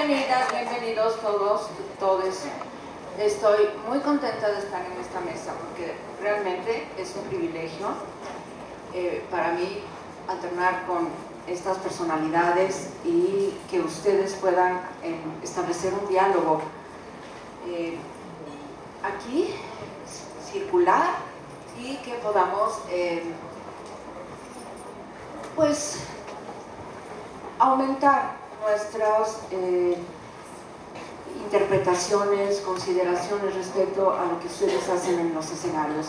Bienvenidas, bienvenidos todos, todes. Estoy muy contenta de estar en esta mesa porque realmente es un privilegio para mí alternar con estas personalidades y que ustedes puedan establecer un diálogo aquí, circular, y que podamos pues aumentar nuestras interpretaciones, consideraciones respecto a lo que ustedes hacen en los escenarios.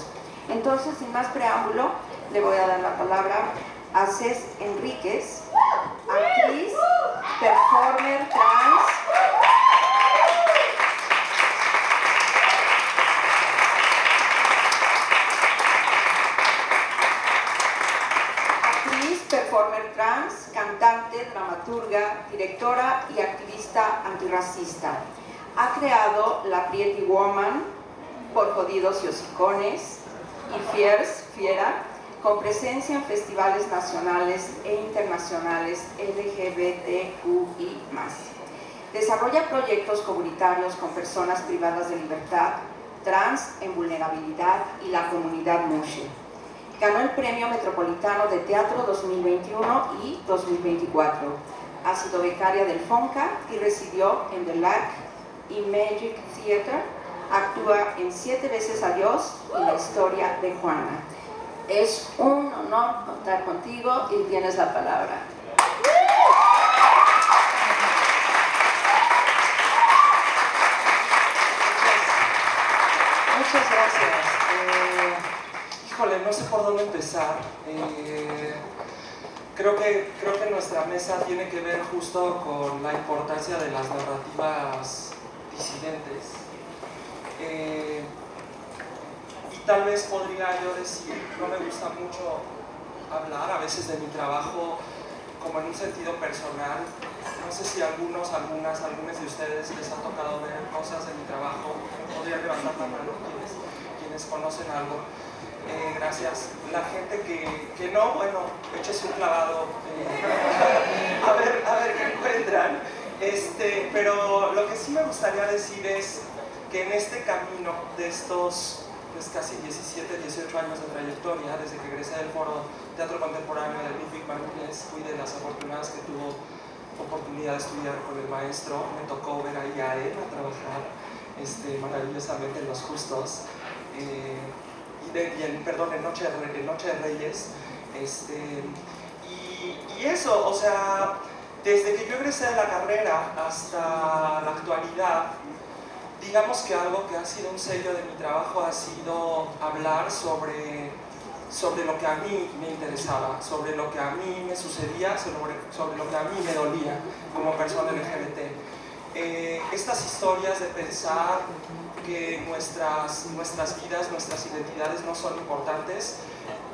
Entonces, sin más preámbulo, le voy a dar la palabra a Cés Enríquez, actriz, performer trans, cantante, dramaturga, directora y activista antirracista. Ha creado La Pretty Woman, Por Jodidos y Hocicones y Fiera, con presencia en festivales nacionales e internacionales LGBTQI+. Desarrolla proyectos comunitarios con personas privadas de libertad, trans en vulnerabilidad y la comunidad Mushe. Ganó el Premio Metropolitano de Teatro 2021 y 2024. Ha sido becaria del FONCA y residió en The LAC y Magic Theater. Actúa en 7 veces a Dios y La Historia de Juana. Es un honor contar contigo y tienes la palabra. Muchas gracias. Híjole, no sé por dónde empezar. Creo que nuestra mesa tiene que ver justo con la importancia de las narrativas disidentes. Y tal vez podría yo decir, no me gusta mucho hablar a veces de mi trabajo como en un sentido personal. No sé si algunos de ustedes les ha tocado ver cosas de mi trabajo. Podría levantar la mano quienes conocen algo. Gracias. La gente que no, bueno, échese un clavado a ver qué encuentran. Pero lo que sí me gustaría decir es que en este camino de estos pues, casi 17, 18 años de trayectoria, desde que egresé del Foro Teatro Contemporáneo de Ludwig van Beers, fui de las afortunadas que tuvo oportunidad de estudiar con el maestro. Me tocó ver ahí a él a trabajar maravillosamente en Los Justos. En Noche de Reyes, y eso, o sea, desde que yo egresé de la carrera hasta la actualidad, digamos que algo que ha sido un sello de mi trabajo ha sido hablar sobre lo que a mí me interesaba, sobre lo que a mí me sucedía, sobre lo que a mí me dolía como persona LGBT. Estas historias de pensar que nuestras vidas, nuestras identidades no son importantes.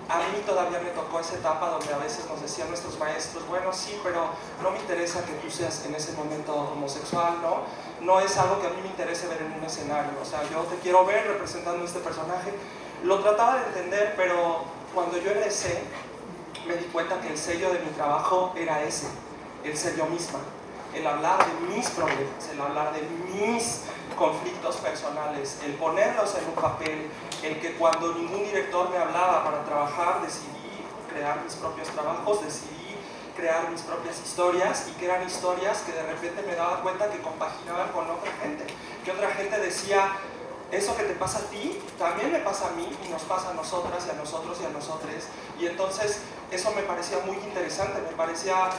A mí todavía me tocó esa etapa donde a veces nos decían nuestros maestros, bueno, sí, pero no me interesa que tú seas en ese momento homosexual, ¿no? No es algo que a mí me interese ver en un escenario, o sea, yo te quiero ver representando este personaje. Lo trataba de entender, pero cuando yo egresé, me di cuenta que el sello de mi trabajo era ese, el ser yo misma. El hablar de mis problemas, el hablar de mis conflictos personales, el ponerlos en un papel, el que cuando ningún director me hablaba para trabajar, decidí crear mis propios trabajos, decidí crear mis propias historias, y que eran historias que de repente me daba cuenta que compaginaban con otra gente, que otra gente decía, eso que te pasa a ti, también me pasa a mí, y nos pasa a nosotras, y a nosotros, y a nosotres. Y entonces eso me parecía muy interesante, me parecía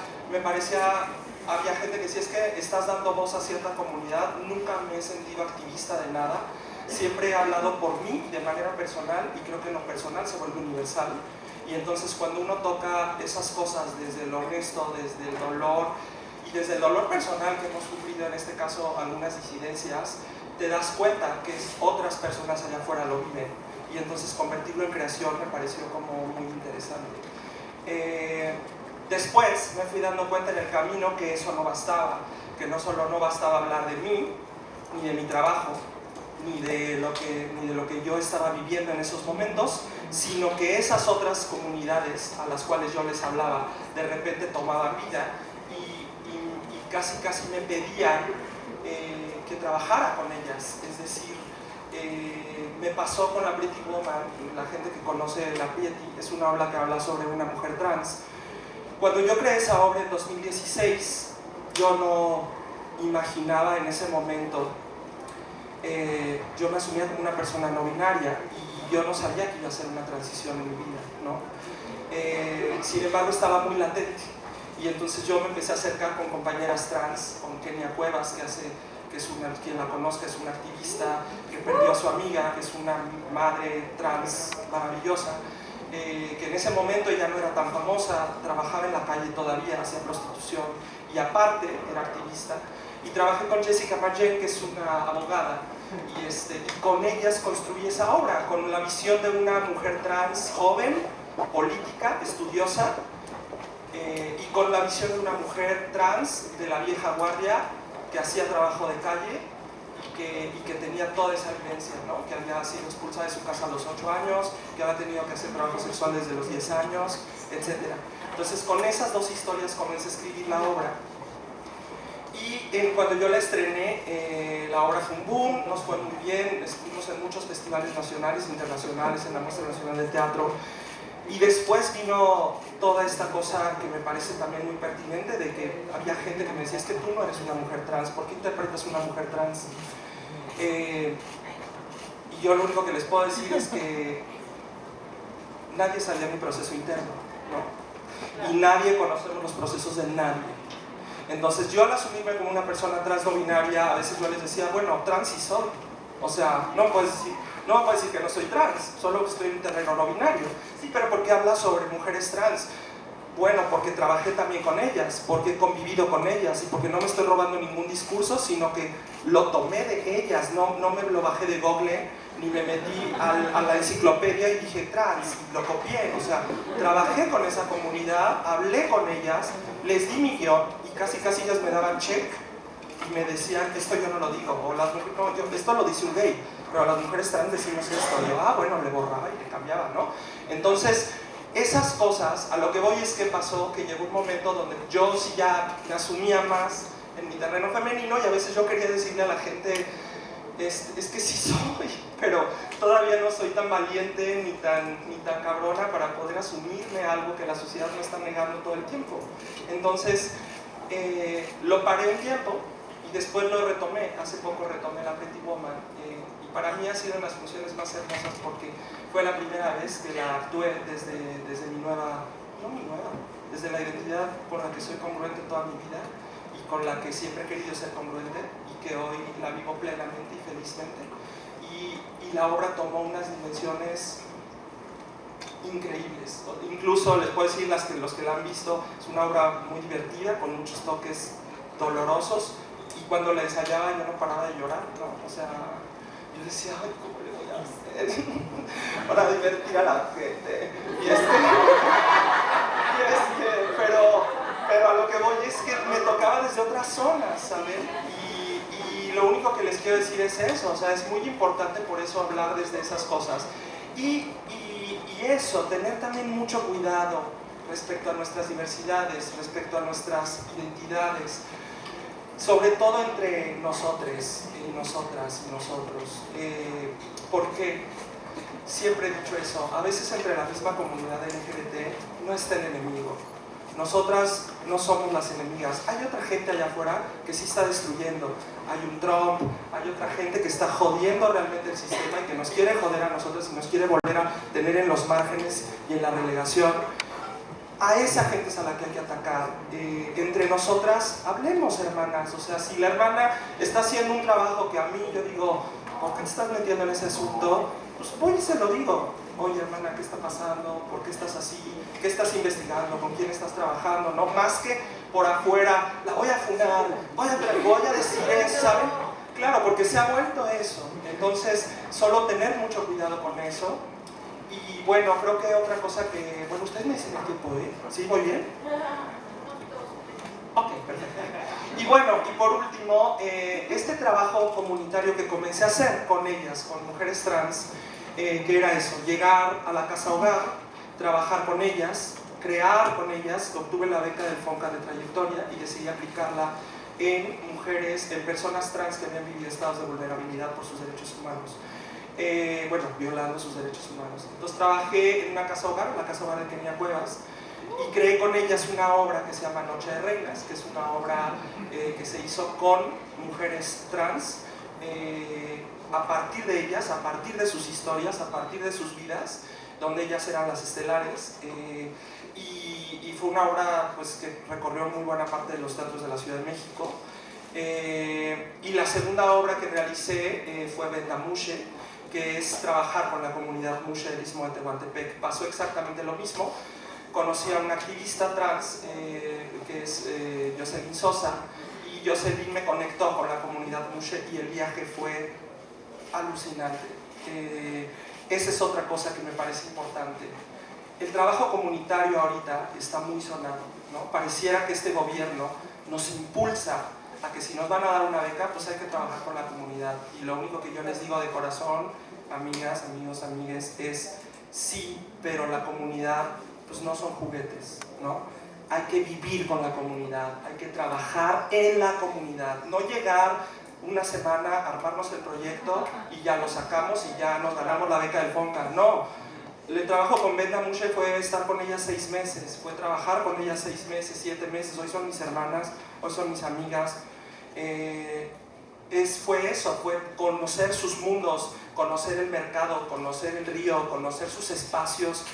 había gente que decía, es que estás dando voz a cierta comunidad. Nunca me he sentido activista de nada, siempre he hablado por mí de manera personal, y creo que lo personal se vuelve universal. Y entonces cuando uno toca esas cosas desde lo honesto, desde el dolor, y desde el dolor personal que hemos sufrido, en este caso algunas disidencias, te das cuenta que otras personas allá afuera lo viven, y entonces convertirlo en creación me pareció como muy interesante. Después me fui dando cuenta en el camino que eso no bastaba, que no solo no bastaba hablar de mí, ni de mi trabajo, ni de lo que yo estaba viviendo en esos momentos, sino que esas otras comunidades a las cuales yo les hablaba de repente tomaban vida, y casi me pedían que trabajara con ellas. Es decir, me pasó con la Pretty Woman. La gente que conoce la Pretty, es una obra que habla sobre una mujer trans. Cuando yo creé esa obra en 2016, yo no imaginaba en ese momento, yo me asumía como una persona no binaria y yo no sabía que iba a hacer una transición en mi vida, ¿no? Sin embargo, estaba muy latente y entonces yo me empecé a acercar con compañeras trans, con Kenia Cuevas, que es una, quien la conozca, es una activista que perdió a su amiga, que es una madre trans maravillosa, que en ese momento ella no era tan famosa, trabajaba en la calle todavía, hacía prostitución y aparte era activista. Y trabajé con Jessica Margen, que es una abogada, y con ellas construí esa obra, con la visión de una mujer trans joven, política, estudiosa, y con la visión de una mujer trans de la vieja guardia, que hacía trabajo de calle y que tenía toda esa vivencia, ¿no? Que había sido expulsada de su casa a los 8 años, que había tenido que hacer trabajo sexual desde los 10 años, etc. Entonces, con esas dos historias comencé a escribir la obra. Y cuando yo la estrené, la obra fue un boom, nos fue muy bien, estuvimos en muchos festivales nacionales e internacionales, en la Muestra Nacional de Teatro. Y después vino toda esta cosa que me parece también muy pertinente, de que había gente que me decía, es que tú no eres una mujer trans, ¿por qué interpretas una mujer trans? Y yo lo único que les puedo decir es que nadie sabía mi proceso interno, ¿no? Y nadie conocemos los procesos de nadie. Entonces yo al asumirme como una persona trans no binaria, a veces yo les decía, bueno, trans sí soy. O sea, no me puedes decir que no soy trans, solo que estoy en un terreno no binario. Sí, pero ¿por qué hablas sobre mujeres trans? Bueno, porque trabajé también con ellas, porque he convivido con ellas y porque no me estoy robando ningún discurso, sino que lo tomé de ellas, no me lo bajé de Google, ni me metí a la enciclopedia y dije trans, y lo copié. O sea, trabajé con esa comunidad, hablé con ellas, les di mi guión y casi ellas me daban check y me decían, esto yo no lo digo, o las mujeres, no, esto lo dice un gay, pero las mujeres trans decimos esto. Y yo, bueno, le borraba y le cambiaba, ¿no? Entonces, esas cosas, a lo que voy es que pasó, que llegó un momento donde yo sí ya me asumía más en mi terreno femenino y a veces yo quería decirle a la gente, es que sí soy, pero todavía no soy tan valiente ni tan cabrona para poder asumirme algo que la sociedad me está negando todo el tiempo. Entonces, lo paré un tiempo y después lo retomé. Hace poco retomé la Pretty Woman y para mí ha sido una de las funciones más hermosas porque fue la primera vez que la actué desde desde la identidad con la que soy congruente toda mi vida y con la que siempre he querido ser congruente y que hoy la vivo plenamente y felizmente. Y la obra tomó unas dimensiones increíbles. Incluso les puedo decir, los que la han visto, es una obra muy divertida, con muchos toques dolorosos, y cuando la ensayaba yo no paraba de llorar, ¿no? O sea, yo decía, ay, ¿cómo le voy a hacer para divertir a la gente? Pero a lo que voy es que me tocaba desde otras zonas, ¿saben? Y lo único que les quiero decir es eso, o sea, es muy importante por eso hablar desde esas cosas. Y eso, tener también mucho cuidado respecto a nuestras diversidades, respecto a nuestras identidades, sobre todo entre nosotros y nosotras y nosotros. Porque siempre he dicho eso, a veces entre la misma comunidad LGBT no está el enemigo. Nosotras no somos las enemigas. Hay otra gente allá afuera que sí está destruyendo. Hay un Trump, hay otra gente que está jodiendo realmente el sistema y que nos quiere joder a nosotros y nos quiere volver a tener en los márgenes y en la relegación. A esa gente es a la que hay que atacar. Entre nosotras, hablemos, hermanas. O sea, si la hermana está haciendo un trabajo que a mí yo digo, ¿por qué te estás metiendo en ese asunto? Pues voy y se lo digo. Oye, hermana, ¿qué está pasando? ¿Por qué estás así? ¿Qué estás investigando? ¿Con quién estás trabajando? No más que por afuera, la voy a funar, voy a decir eso, ¿saben? Claro, porque se ha vuelto eso. Entonces, solo tener mucho cuidado con eso. Y bueno, creo que otra cosa que... Bueno, ustedes me dicen el tiempo, ¿eh? ¿Sí? ¿Muy bien? Ok, perfecto. Y bueno, y por último, este trabajo comunitario que comencé a hacer con ellas, con mujeres trans, que era eso, llegar a la casa hogar, trabajar con ellas, crear con ellas, obtuve la beca del FONCA de trayectoria y decidí aplicarla en mujeres, en personas trans que habían vivido estados de vulnerabilidad por sus derechos humanos. Bueno, violando sus derechos humanos. Entonces trabajé en una casa hogar, la casa hogar de Kenia Cuevas, y creé con ellas una obra que se llama Noche de Reinas, que es una obra que se hizo con mujeres trans, a partir de ellas, a partir de sus historias, a partir de sus vidas, donde ellas eran las estelares, y fue una obra pues, que recorrió muy buena parte de los teatros de la Ciudad de México. Y la segunda obra que realicé fue Venda Mushe, que es trabajar con la comunidad Mushe del Istmo de Tehuantepec. Pasó exactamente lo mismo. Conocí a una activista trans, que es Jocelyn Sosa, y Jocelyn me conectó con la comunidad Mushe y el viaje fue alucinante. Esa es otra cosa que me parece importante. El trabajo comunitario ahorita está muy sonado, ¿no? Pareciera que este gobierno nos impulsa a que si nos van a dar una beca, pues hay que trabajar con la comunidad. Y lo único que yo les digo de corazón, amigas, amigos, amigues, es sí, pero la comunidad pues no son juguetes, ¿no? Hay que vivir con la comunidad, hay que trabajar en la comunidad, no llegar una semana, armarnos el proyecto y ya lo sacamos y ya nos ganamos la beca del FONCA. No, el trabajo con Venda Mushe fue estar con ellas 6 meses, fue trabajar con ellas 6 meses, 7 meses, hoy son mis hermanas, hoy son mis amigas. Fue eso, fue conocer sus mundos, conocer el mercado, conocer el río, conocer sus espacios,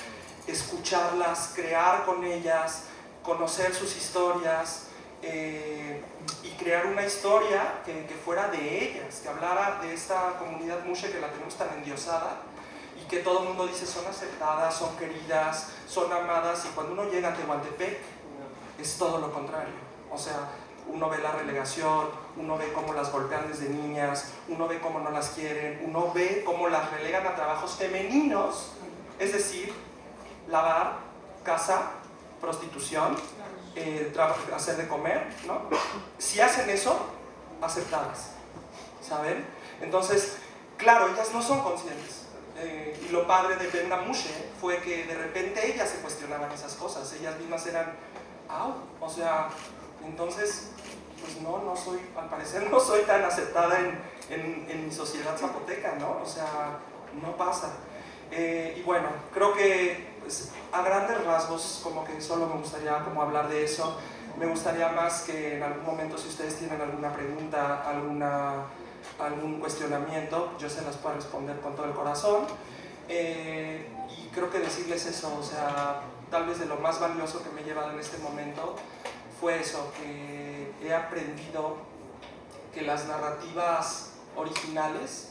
escucharlas, crear con ellas, conocer sus historias, y crear una historia que fuera de ellas, que hablara de esta comunidad Mushe que la tenemos tan endiosada y que todo el mundo dice son aceptadas, son queridas, son amadas, y cuando uno llega a Tehuantepec es todo lo contrario. O sea, uno ve la relegación, uno ve cómo las golpean desde niñas, uno ve cómo no las quieren, uno ve cómo las relegan a trabajos femeninos, es decir, lavar, casa, prostitución, hacer de comer, ¿no? Si hacen eso, aceptadas, ¿saben? Entonces, claro, ellas no son conscientes. Y lo padre de Venda Mushe fue que de repente ellas se cuestionaban esas cosas, ellas mismas eran, o sea, entonces, pues no soy, al parecer no soy tan aceptada en mi sociedad zapoteca, ¿no? O sea, no pasa. Y bueno, creo que pues, a grandes rasgos como que solo me gustaría como hablar de eso. Me gustaría más que en algún momento, si ustedes tienen alguna pregunta, algún cuestionamiento, yo se las pueda responder con todo el corazón. Y creo que decirles eso, o sea, tal vez de lo más valioso que me he llevado en este momento fue eso, que he aprendido que las narrativas originales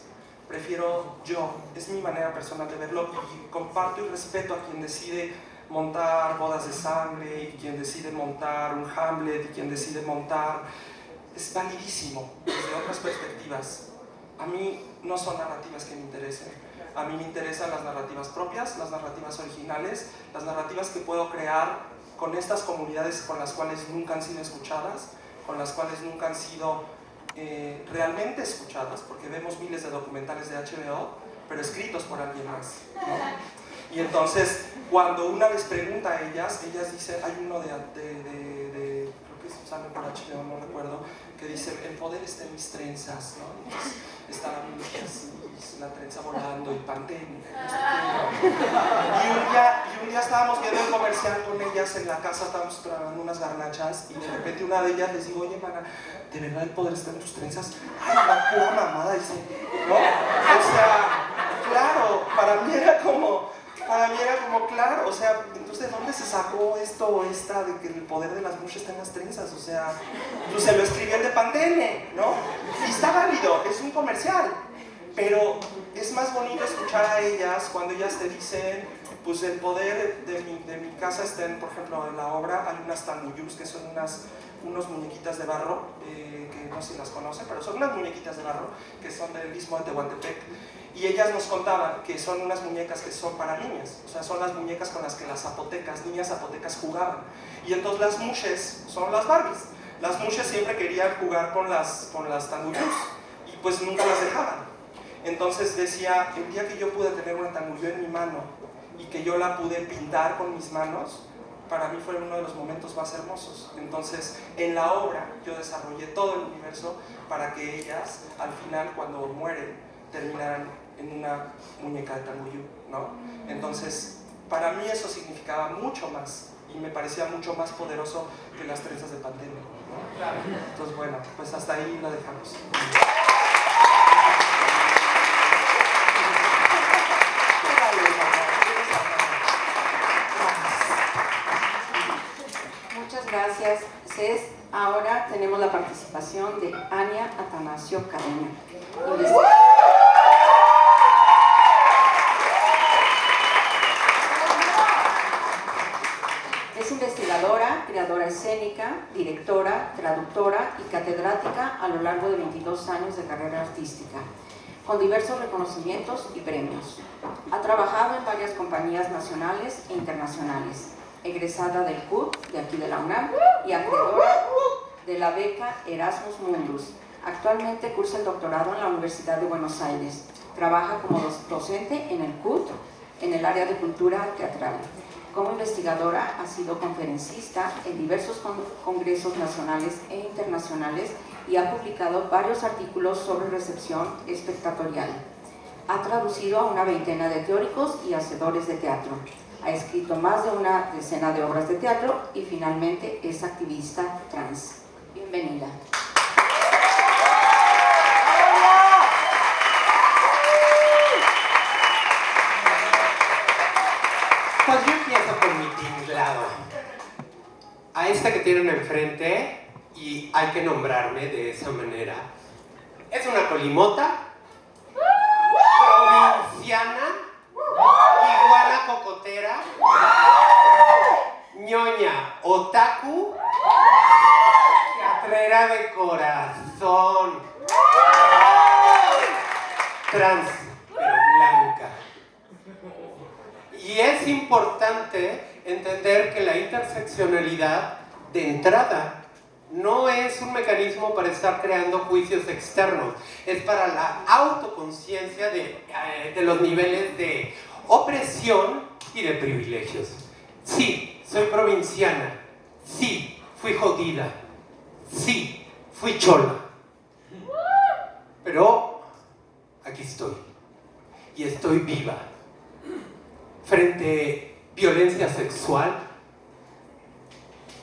prefiero yo, es mi manera personal de verlo, y comparto y respeto a quien decide montar Bodas de Sangre, y quien decide montar un Hamlet, y quien decide montar, es validísimo desde otras perspectivas. A mí no son narrativas que me interesen, a mí me interesan las narrativas propias, las narrativas originales, las narrativas que puedo crear con estas comunidades con las cuales nunca han sido escuchadas, con las cuales nunca han sido realmente escuchadas, porque vemos miles de documentales de HBO, pero escritos por alguien más, ¿no? Y entonces, cuando una les pregunta a ellas dicen, hay uno creo que sale por HBO, no recuerdo, que dice, el poder está en mis trenzas, ¿no? Entonces, está la mujer así, la trenza volando, y Pantene, no sé qué, ¿no? Y un día estábamos viendo el comercial con ellas en la casa, estábamos probando unas garnachas, y de repente una de ellas les digo, oye, mana, ¿de verdad el poder está en tus trenzas? Ay, la pura mamada, dice, ¿no? O sea, claro, para mí era como, claro, o sea, entonces, ¿de dónde se sacó esto o esta de que el poder de las Mushe está en las trenzas? O sea, pues se lo escribió el de Pantene, ¿no? Y está válido, es un comercial, pero es más bonito escuchar a ellas cuando ellas te dicen, pues el poder de mi casa está en, por ejemplo, en la obra hay unas tanguyus, que son unos muñequitas de barro, que no sé si las conocen, pero son unas muñequitas de barro que son del Istmo de Tehuantepec. Y ellas nos contaban que son unas muñecas que son para niñas, o sea, son las muñecas con las que las niñas zapotecas jugaban. Y entonces las Mushes son las Barbies. Las Mushes siempre querían jugar con las tanguyus y pues nunca las dejaban. Entonces decía, el día que yo pude tener una tanguyo en mi mano y que yo la pude pintar con mis manos, para mí fue uno de los momentos más hermosos. Entonces, en la obra yo desarrollé todo el universo para que ellas, al final, cuando mueren, terminaran en una muñeca de Tanguyú, ¿no? Entonces, para mí eso significaba mucho más y me parecía mucho más poderoso que las trenzas de pandemia, ¿no? Entonces, bueno, pues hasta ahí lo dejamos. Muchas gracias, Cés. Ahora tenemos la participación de Ania Atanasio Cadena. Es investigadora, creadora escénica, directora, traductora y catedrática a lo largo de 22 años de carrera artística, con diversos reconocimientos y premios. Ha trabajado en varias compañías nacionales e internacionales, egresada del CUT de aquí de la UNAM y acreedora de la beca Erasmus Mundus. Actualmente cursa el doctorado en la Universidad de Buenos Aires. Trabaja como docente en el CUT, en el área de cultura teatral. Como investigadora ha sido conferencista en diversos congresos nacionales e internacionales y ha publicado varios artículos sobre recepción espectatorial. Ha traducido a una veintena de teóricos y hacedores de teatro. Ha escrito más de una decena de obras de teatro y finalmente es activista trans. Bienvenida. Pues yo empiezo con mi tinglado. A esta que tienen enfrente, y hay que nombrarme de esa manera, es una colimota, provinciana, iguana cocotera, ñoña, otaku, teatrera de corazón, trans, pero blanca. Y es importante entender que la interseccionalidad, de entrada, no es un mecanismo para estar creando juicios externos, es para la autoconciencia de los niveles de opresión y de privilegios. Sí, soy provinciana, sí, fui jodida, sí, fui chola, pero aquí estoy, y estoy viva. Frente a violencia sexual,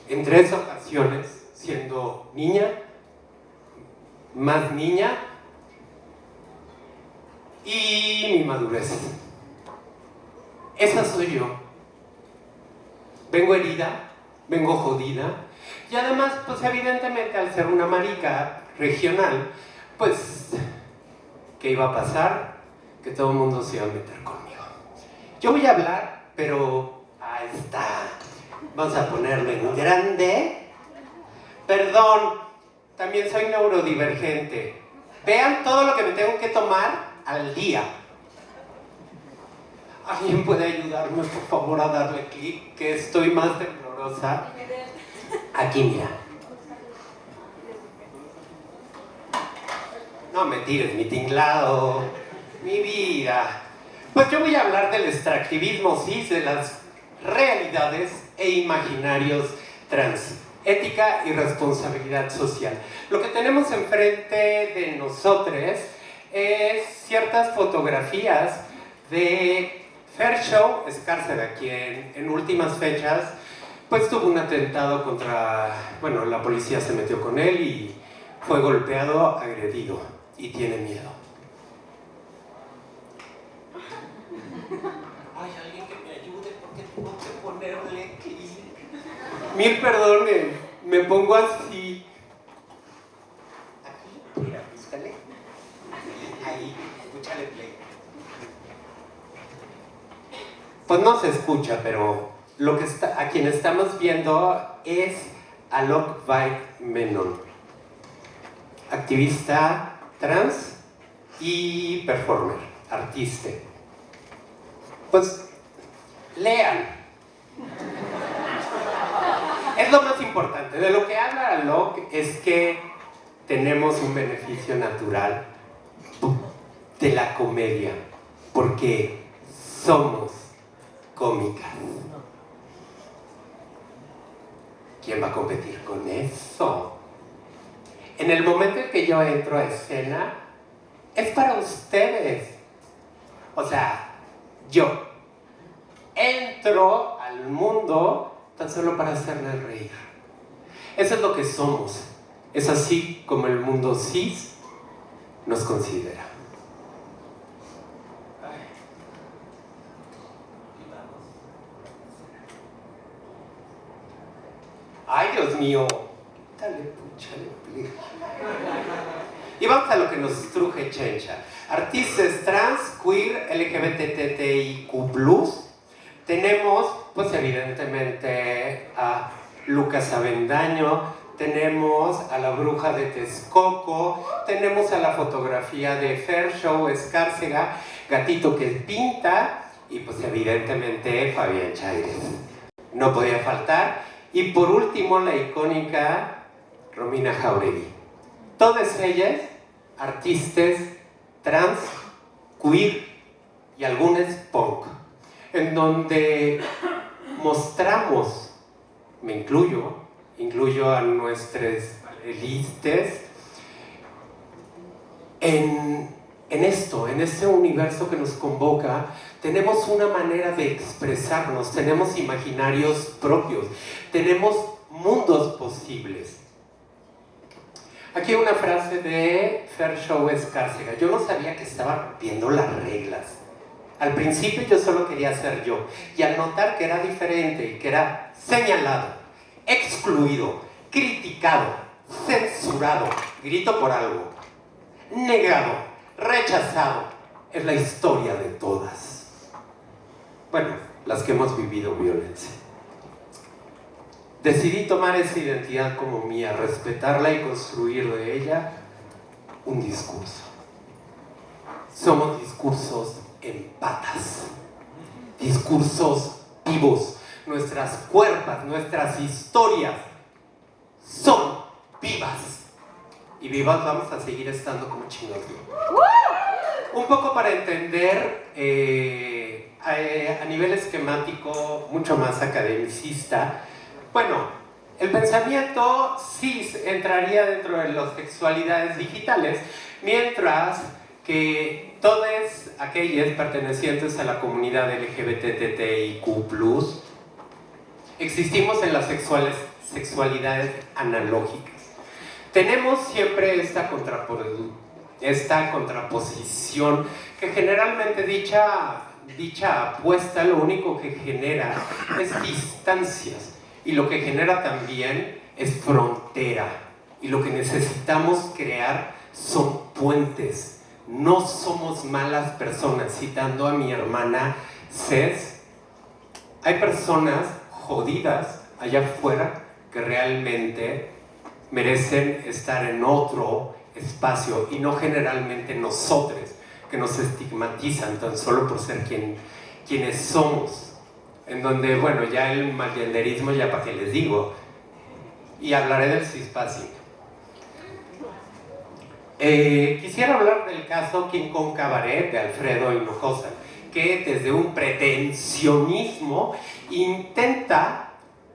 en 3 ocasiones, siendo niña, más niña, y mi madurez. Esa soy yo. Vengo herida, vengo jodida, y además, pues evidentemente al ser una marica regional, pues, ¿qué iba a pasar? Que todo el mundo se iba a meter conmigo. Yo voy a hablar, pero ahí está. Vamos a ponerlo en grande. Perdón, también soy neurodivergente. Vean todo lo que me tengo que tomar al día. ¿Alguien puede ayudarme, por favor, a darle clic? Que estoy más temblorosa. Aquí, mira. No me tires mi tinglado, mi vida. Pues yo voy a hablar del extractivismo cis, de las realidades e imaginarios trans, ética y responsabilidad social. Lo que tenemos enfrente de nosotros es ciertas fotografías de Fair Show Escárcega, quien en últimas fechas pues tuvo un atentado contra, bueno, la policía se metió con él y fue golpeado, agredido y tiene miedo. Ay, alguien que me ayude porque tengo que ponerle clic. Mil perdones, me pongo así. Aquí, mira, búscale. Ahí, escúchale play. Pues no se escucha, pero lo que está, a quien estamos viendo es Alok Vaid Menon, activista trans y performer, artista. Pues lean. Es lo más importante. De lo que habla Alok es que tenemos un beneficio natural de la comedia, porque somos cómicas. ¿quién va a competir con eso? En el momento en que yo entro a escena, es para ustedes. O sea, yo entro al mundo tan solo para hacerles reír. Eso es lo que somos. Es así como el mundo cis nos considera. Ay, Dios mío. Dale, puchale, please. Y vamos a lo que nos truje Chencha. Artistas trans, queer, LGBTTIQ+. Tenemos, pues evidentemente, a Lucas Avendaño, tenemos a la bruja de Texcoco, tenemos a la fotografía de Fershow Escárcega, Gatito que pinta, y pues evidentemente Fabián Chaires. No podía faltar. Y por último, la icónica Romina Jauregui. Todas ellas, artistas trans, queer y algunas punk, en donde mostramos, me incluyo a nuestros listes, en este universo que nos convoca. Tenemos una manera de expresarnos, tenemos imaginarios propios, tenemos mundos posibles. Aquí hay una frase de Fershow Escárcega. Yo no sabía que estaba rompiendo las reglas. Al principio yo solo quería ser yo, y al notar que era diferente y que era señalado, excluido, criticado, censurado, grito por algo, negado, rechazado, es la historia de todas. Bueno, las que hemos vivido violencia. Decidí tomar esa identidad como mía, respetarla y construir de ella un discurso. Somos discursos en patas, discursos vivos. Nuestras cuerpas, nuestras historias son vivas. Y vivas vamos a seguir estando como chingados. Un poco para entender a nivel esquemático, mucho más academicista. Bueno, el pensamiento cis entraría dentro de las sexualidades digitales, mientras que todas aquellas pertenecientes a la comunidad LGBTTIQ+, existimos en las sexualidades analógicas. Tenemos siempre esta contraposición que generalmente dicha apuesta lo único que genera es distancias, y lo que genera también es frontera, y lo que necesitamos crear son puentes. No somos malas personas. Citando a mi hermana Cés, hay personas jodidas allá afuera que realmente merecen estar en otro espacio, y no generalmente nosotros, que nos estigmatizan tan solo por ser quienes somos. En donde, bueno, ya el malgenderismo, ya para qué les digo, y hablaré del cispassing. Quisiera hablar del caso King Kong Cabaret de Alfredo Hinojosa, que desde un pretensionismo intenta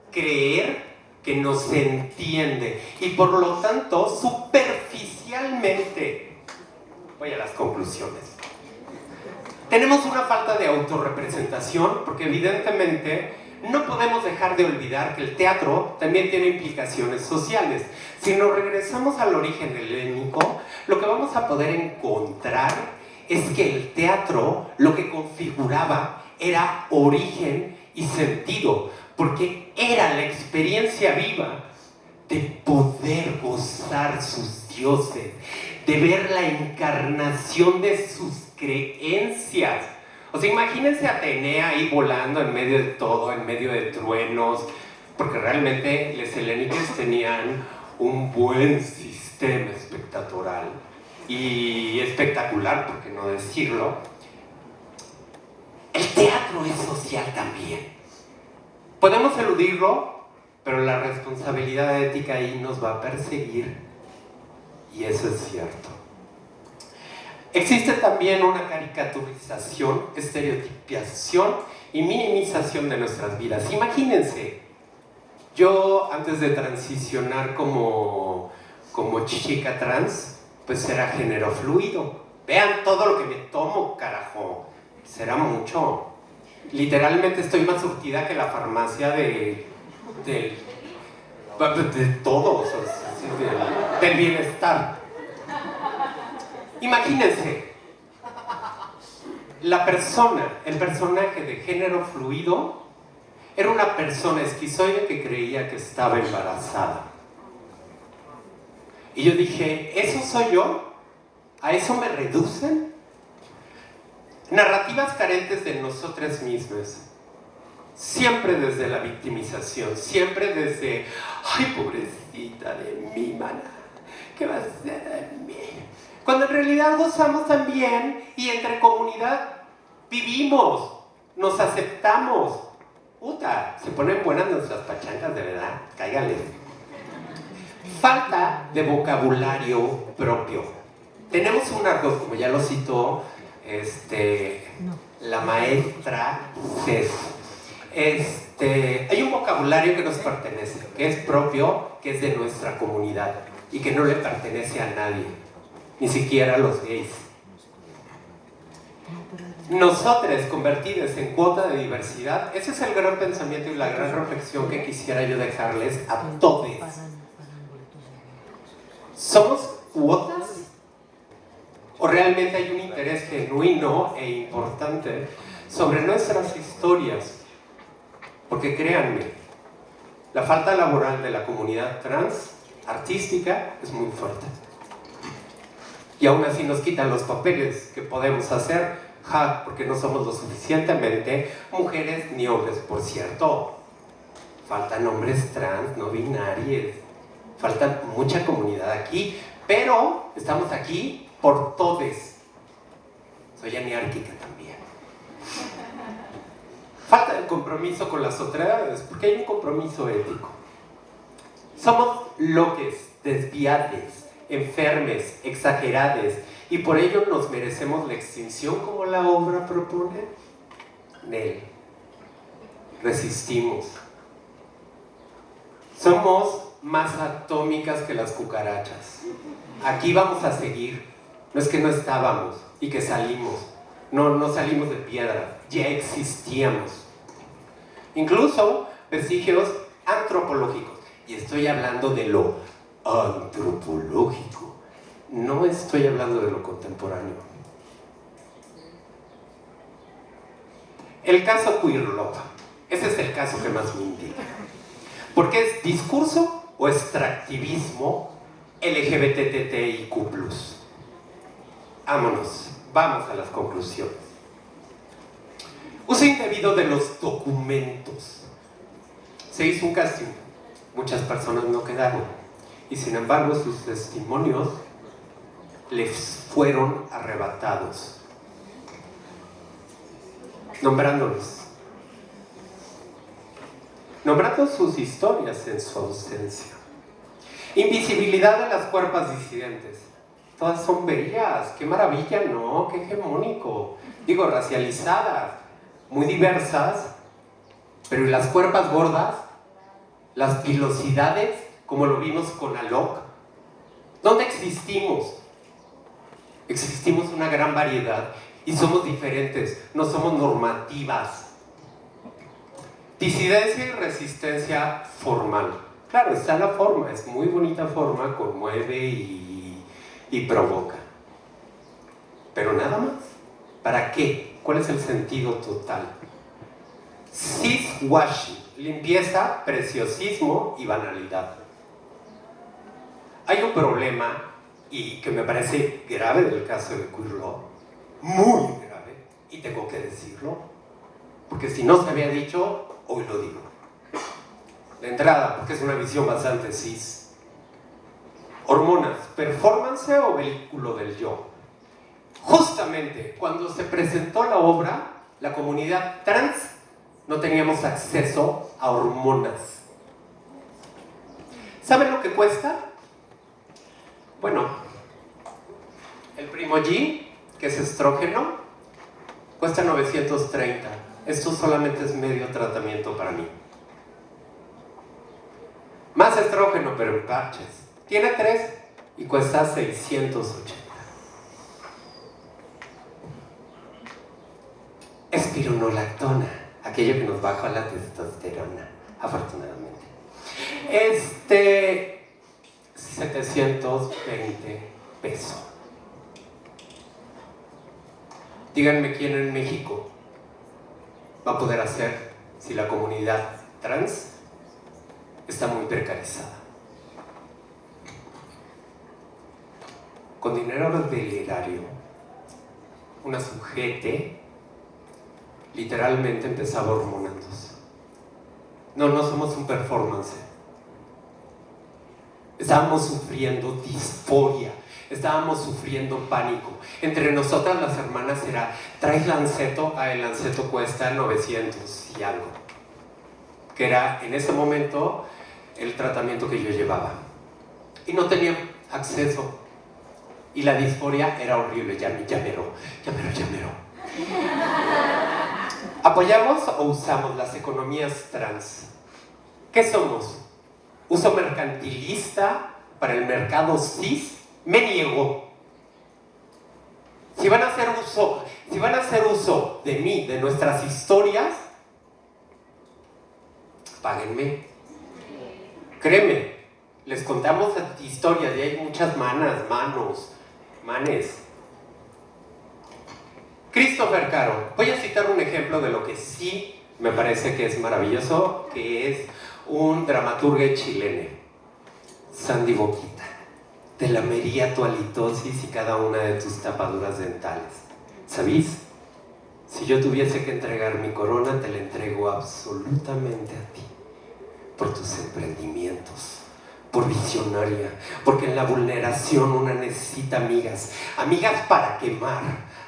creer que nos entiende, y por lo tanto superficialmente, voy a las conclusiones. Tenemos una falta de autorrepresentación, porque evidentemente no podemos dejar de olvidar que el teatro también tiene implicaciones sociales. Si nos regresamos al origen helénico, lo que vamos a poder encontrar es que el teatro lo que configuraba era origen y sentido, porque era la experiencia viva de poder gozar sus dioses, de ver la encarnación de sus creencias. O sea, imagínense a Atenea ahí volando en medio de todo, en medio de truenos, porque realmente los helénicos tenían un buen sistema espectacular, y espectacular, por qué no decirlo. El teatro es social también. Podemos eludirlo, pero la responsabilidad ética ahí nos va a perseguir, y eso es cierto. Existe también una caricaturización, estereotipización y minimización de nuestras vidas. Imagínense Yo, antes de transicionar como chica trans, pues era género fluido. Vean todo lo que me tomo, carajo. Será mucho. Literalmente estoy más surtida que la farmacia de todos, del bienestar. Imagínense, el personaje de género fluido era una persona esquizoide que creía que estaba embarazada. Y yo dije, ¿eso soy yo? ¿A eso me reducen? Narrativas carentes de nosotras mismas. Siempre desde la victimización, siempre desde, ay, pobrecita de mí, mana, ¿qué va a hacer de mí? Cuando en realidad gozamos también y entre comunidad vivimos, nos aceptamos. Puta, se ponen buenas nuestras pachangas, de verdad, cáigale. Falta de vocabulario propio. Tenemos un argot, como ya lo citó la maestra Cés. Hay un vocabulario que nos pertenece, que es propio, que es de nuestra comunidad y que no le pertenece a nadie, ni siquiera a los gays. Nosotros convertidos en cuota de diversidad, ese es el gran pensamiento y la gran reflexión que quisiera yo dejarles a todos. ¿Somos cuotas? ¿O realmente hay un interés genuino e importante sobre nuestras historias? Porque créanme, la falta laboral de la comunidad trans artística es muy fuerte. Y aún así nos quitan los papeles que podemos hacer, porque no somos lo suficientemente mujeres ni hombres, por cierto. Faltan hombres trans, no binarios. Falta mucha comunidad aquí, pero estamos aquí por todes. Soy aniárquica también. Falta el compromiso con las otras, porque hay un compromiso ético. Somos loques, desviades, enfermes, exagerades, y por ello nos merecemos la extinción como la obra propone. Nel. Resistimos. Somos más atómicas que las cucarachas. Aquí vamos a seguir. No es que no estábamos y que salimos. No salimos de piedra, ya existíamos. Incluso vestigios antropológicos. Y estoy hablando de lo antropológico. No estoy hablando de lo contemporáneo. El caso Queer Love. Ese es el caso que más me indica. Porque es discurso o extractivismo LGBTTIQ+. Vamos a las conclusiones. Uso indebido de los documentos. Se hizo un casting. Muchas personas no quedaron. Y sin embargo, sus testimonios les fueron arrebatados. Nombrándolos. Nombrando sus historias en su ausencia. Invisibilidad de las cuerpas disidentes. Todas son bellas, qué maravilla, ¿no? Qué hegemónico. Digo, racializadas, muy diversas, pero ¿y las cuerpas gordas? Las pilosidades, como lo vimos con Alok. ¿Dónde existimos? Existimos una gran variedad y somos diferentes, no somos normativas. Disidencia y resistencia formal. Claro, está la forma, es muy bonita forma, conmueve y provoca. Pero nada más. ¿Para qué? ¿Cuál es el sentido total? Ciswashing, limpieza, preciosismo y banalidad. Hay un problema, y que me parece grave del caso de Queer Love, muy grave, y tengo que decirlo, porque si no se había dicho, hoy lo digo. De entrada, porque es una visión bastante cis. Hormonas, performance o vehículo del yo. Justamente cuando se presentó la obra, la comunidad trans no teníamos acceso a hormonas. ¿Saben lo que cuesta? Bueno, el Primogen, que es estrógeno, cuesta 930. Esto solamente es medio tratamiento para mí. Más estrógeno, pero en parches. Tiene 3 y cuesta 680. Espironolactona, aquello que nos baja la testosterona, afortunadamente. 720 pesos. Díganme quién en México va a poder hacer si la comunidad trans está muy precarizada. Con dinero del erario, una sujete literalmente empezaba hormonándose. No somos un performance. Estábamos sufriendo disforia, estábamos sufriendo pánico. Entre nosotras las hermanas era, ¿traes Lanceto? El Lanceto cuesta 900 y algo. Que era en ese momento el tratamiento que yo llevaba. Y no tenía acceso. Y la disforia era horrible, llamero. ¿Apoyamos o usamos las economías trans? ¿Qué somos? ¿Uso mercantilista para el mercado cis? Me niego. Si van a hacer uso de mí, de nuestras historias, páguenme. Créeme, les contamos historias y hay muchas manes. Christopher Caro, voy a citar un ejemplo de lo que sí me parece que es maravilloso, que es un dramaturgo chileno, Sandy Boquita. Te lamería tu halitosis y cada una de tus tapaduras dentales. ¿Sabís? Si yo tuviese que entregar mi corona, te la entrego absolutamente a ti, por tus emprendimientos, por visionaria, porque en la vulneración una necesita amigas para quemar,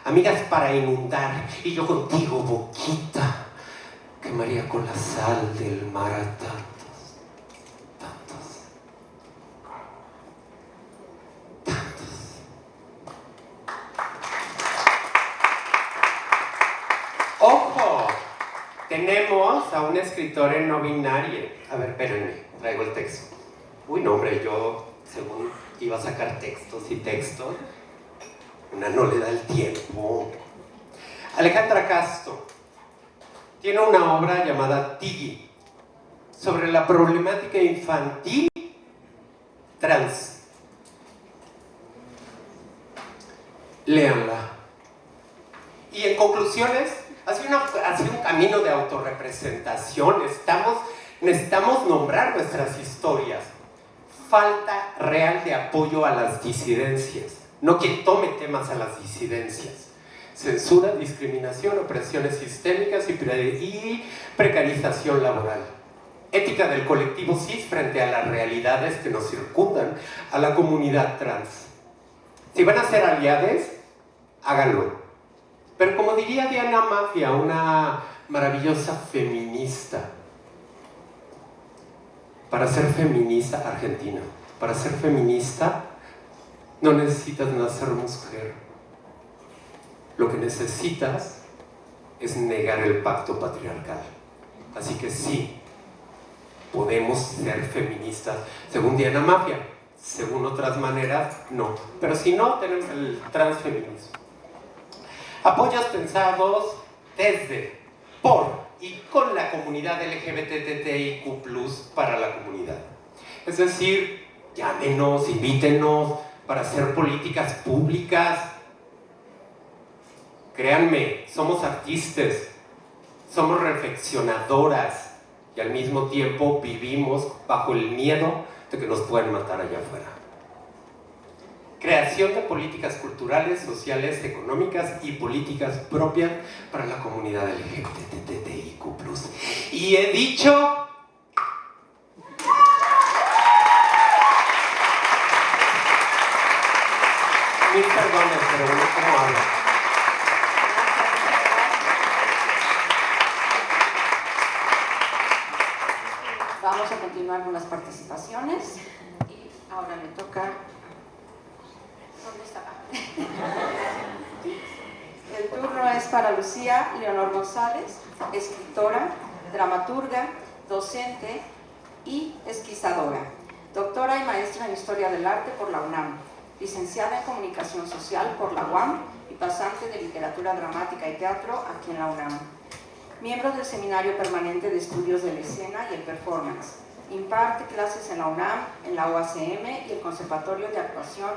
amigas para inundar, y yo contigo, Boquita, quemaría con la sal del mar a tantos. ¡Ojo! Tenemos a una escritora no binaria. A ver, espérenme, traigo el texto. Uy, no, hombre, yo, según iba a sacar textos, una no le da el tiempo. Alejandra Castro tiene una obra llamada Tigui, sobre la problemática infantil trans. Léanla. Y en conclusiones, hace un camino de autorrepresentación. Necesitamos nombrar nuestras historias. Falta real de apoyo a las disidencias. No quien tome temas a las disidencias. Censura, discriminación, opresiones sistémicas y precarización laboral. Ética del colectivo cis frente a las realidades que nos circundan a la comunidad trans. Si van a ser aliades, háganlo. Pero como diría Diana Mafia, una maravillosa feminista, para ser feminista argentina, para ser feminista no necesitas nacer mujer. Lo que necesitas es negar el pacto patriarcal. Así que sí, podemos ser feministas según Diana Mafia, según otras maneras no. Pero si no, tenemos el transfeminismo. Apoyos pensados desde, por y con la comunidad LGBTTIQ+ para la comunidad. Es decir, llámenos, invítenos para hacer políticas públicas. Créanme, somos artistas, somos reflexionadoras y al mismo tiempo vivimos bajo el miedo de que nos puedan matar allá afuera. Creación de políticas culturales, sociales, económicas y políticas propias para la comunidad LGBTIQ+. Y he dicho... Mil perdones, pero no como hablo. Vamos a continuar con las participaciones. Y ahora le toca... ¿Dónde está? El turno es para Lucía Leonor González, escritora, dramaturga, docente y esquizofrénica. Isadora, doctora y maestra en Historia del Arte por la UNAM, licenciada en Comunicación Social por la UAM y pasante de Literatura Dramática y Teatro aquí en la UNAM. Miembro del Seminario Permanente de Estudios de la Escena y el Performance. Imparte clases en la UNAM, en la UACM y el Conservatorio de Actuación.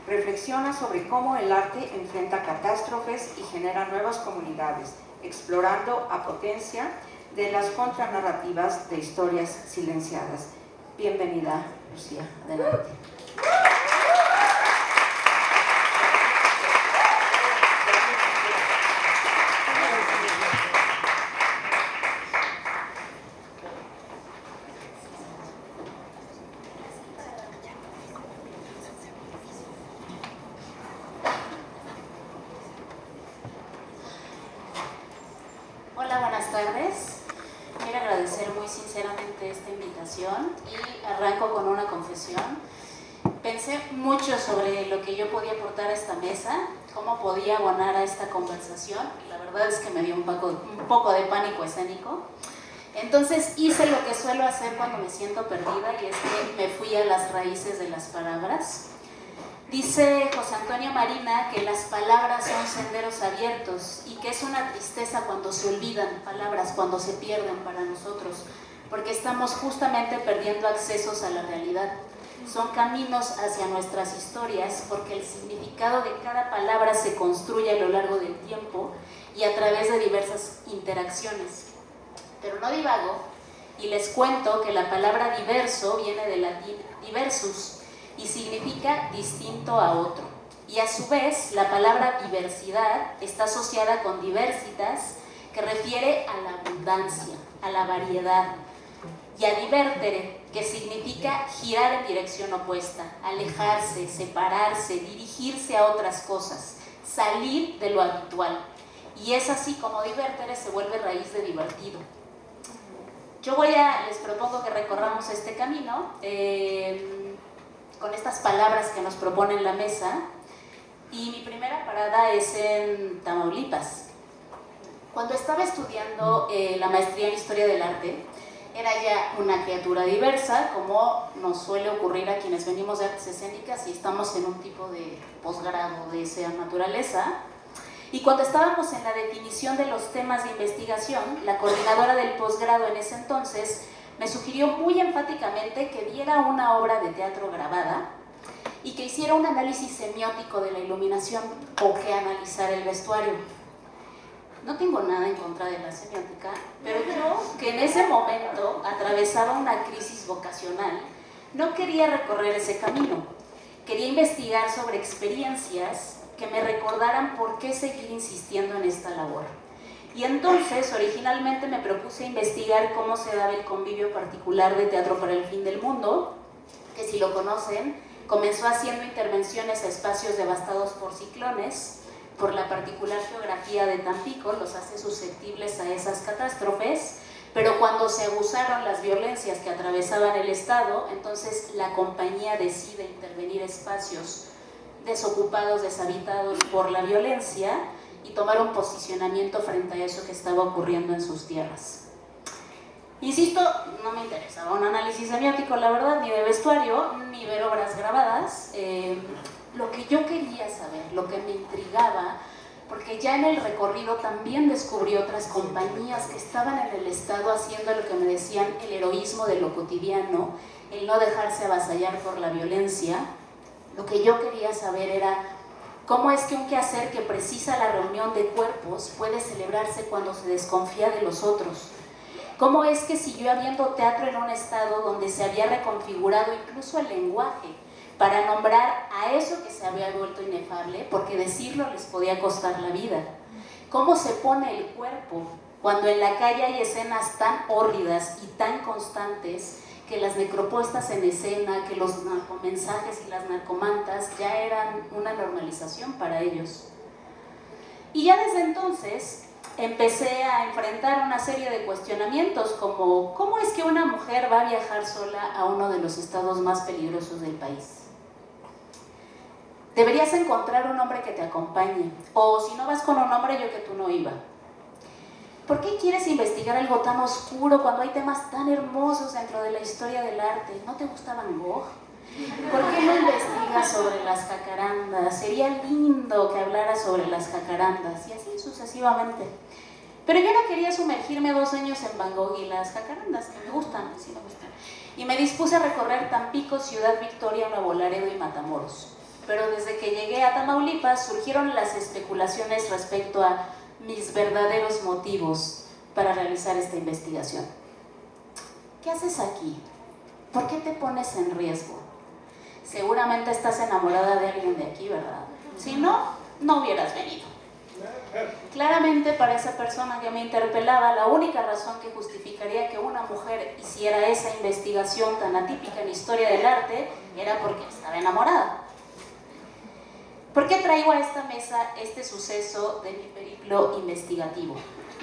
Reflexiona sobre cómo el arte enfrenta catástrofes y genera nuevas comunidades, explorando a potencia de las contranarrativas de historias silenciadas. Bienvenida, Lucía. Adelante. Hola, buenas tardes. Quiero agradecer muy sinceramente esta invitación y arranco con una confesión. Pensé mucho sobre lo que yo podía aportar a esta mesa, cómo podía abonar a esta conversación, y la verdad es que me dio un poco de pánico escénico. Entonces hice lo que suelo hacer cuando me siento perdida, y es que me fui a las raíces de las palabras. Dice José Antonio Marina que las palabras son senderos abiertos y que es una tristeza cuando se olvidan palabras, cuando se pierden para nosotros, porque estamos justamente perdiendo accesos a la realidad. Son caminos hacia nuestras historias, porque el significado de cada palabra se construye a lo largo del tiempo y a través de diversas interacciones. Pero no divago y les cuento que la palabra diverso viene del latín diversus, y significa distinto a otro. Y a su vez, la palabra diversidad está asociada con diversitas, que refiere a la abundancia, a la variedad, y a divertere, que significa girar en dirección opuesta, alejarse, separarse, dirigirse a otras cosas, salir de lo habitual. Y es así como divertere se vuelve raíz de divertido. Les propongo que recorramos este camino con estas palabras que nos propone la mesa, y mi primera parada es en Tamaulipas. Cuando estaba estudiando la maestría en Historia del Arte, era ya una criatura diversa, como nos suele ocurrir a quienes venimos de artes escénicas y estamos en un tipo de posgrado de esa naturaleza. Y cuando estábamos en la definición de los temas de investigación, la coordinadora del posgrado en ese entonces me sugirió muy enfáticamente que viera una obra de teatro grabada y que hiciera un análisis semiótico de la iluminación, o que analizara el vestuario. No tengo nada en contra de la semiótica, pero yo, que en ese momento atravesaba una crisis vocacional, no quería recorrer ese camino. Quería investigar sobre experiencias que me recordaran por qué seguir insistiendo en esta labor. Y entonces, originalmente me propuse investigar cómo se daba el convivio particular de Teatro para el Fin del Mundo, que, si lo conocen, comenzó haciendo intervenciones a espacios devastados por ciclones. Por la particular geografía de Tampico, los hace susceptibles a esas catástrofes, pero cuando se aguzaron las violencias que atravesaban el estado, entonces la compañía decide intervenir espacios desocupados, deshabitados por la violencia, y tomar un posicionamiento frente a eso que estaba ocurriendo en sus tierras. Insisto, no me interesaba un análisis semiótico, la verdad, ni de vestuario, ni ver obras grabadas. Lo que yo quería saber, lo que me intrigaba, porque ya en el recorrido también descubrí otras compañías que estaban en el estado haciendo lo que me decían el heroísmo de lo cotidiano, el no dejarse avasallar por la violencia. Lo que yo quería saber era cómo es que un quehacer que precisa la reunión de cuerpos puede celebrarse cuando se desconfía de los otros. ¿Cómo es que siguió habiendo teatro en un estado donde se había reconfigurado incluso el lenguaje para nombrar a eso que se había vuelto inefable, porque decirlo les podía costar la vida? ¿Cómo se pone el cuerpo cuando en la calle hay escenas tan hórridas y tan constantes que las necropuestas en escena, que los narcomensajes y las narcomantas ya eran una normalización para ellos? Y ya desde entonces empecé a enfrentar una serie de cuestionamientos, como ¿cómo es que una mujer va a viajar sola a uno de los estados más peligrosos del país? Deberías encontrar un hombre que te acompañe, o si no vas con un hombre, yo que tú no iba. ¿Por qué quieres investigar algo tan oscuro cuando hay temas tan hermosos dentro de la historia del arte? ¿No te gusta Van Gogh? ¿Por qué no investigas sobre las jacarandas? Sería lindo que hablaras sobre las jacarandas, y así sucesivamente. Pero yo no quería sumergirme 2 años en Van Gogh y las jacarandas, que me gustan, sí me gustan. Y me dispuse a recorrer Tampico, Ciudad Victoria, Nuevo Laredo y Matamoros. Pero desde que llegué a Tamaulipas surgieron las especulaciones respecto a mis verdaderos motivos para realizar esta investigación. ¿Qué haces aquí? ¿Por qué te pones en riesgo? Seguramente estás enamorada de alguien de aquí, ¿verdad? Si no, no hubieras venido. Claramente para esa persona que me interpelaba, la única razón que justificaría que una mujer hiciera esa investigación tan atípica en historia del arte era porque estaba enamorada. ¿Por qué traigo a esta mesa este suceso de mi periplo investigativo?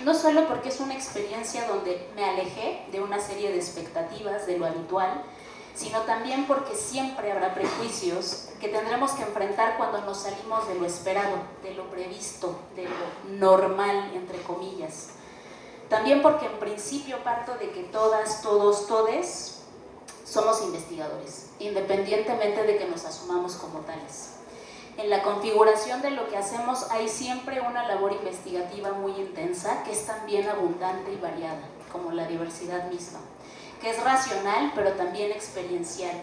No solo porque es una experiencia donde me alejé de una serie de expectativas de lo habitual, sino también porque siempre habrá prejuicios que tendremos que enfrentar cuando nos salimos de lo esperado, de lo previsto, de lo normal, entre comillas. También porque en principio parto de que todas, todos, todes somos investigadores, independientemente de que nos asumamos como tales. En la configuración de lo que hacemos hay siempre una labor investigativa muy intensa, que es también abundante y variada, como la diversidad misma, que es racional pero también experiencial,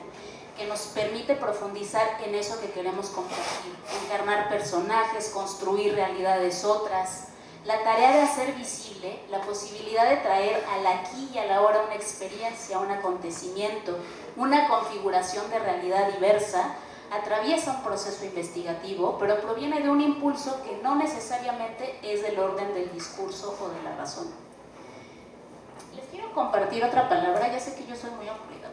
que nos permite profundizar en eso que queremos compartir, encarnar personajes, construir realidades otras, la tarea de hacer visible la posibilidad de traer al aquí y a la hora una experiencia, un acontecimiento, una configuración de realidad diversa, atraviesa un proceso investigativo, pero proviene de un impulso que no necesariamente es del orden del discurso o de la razón. Les quiero compartir otra palabra, ya sé que yo soy muy aburrida,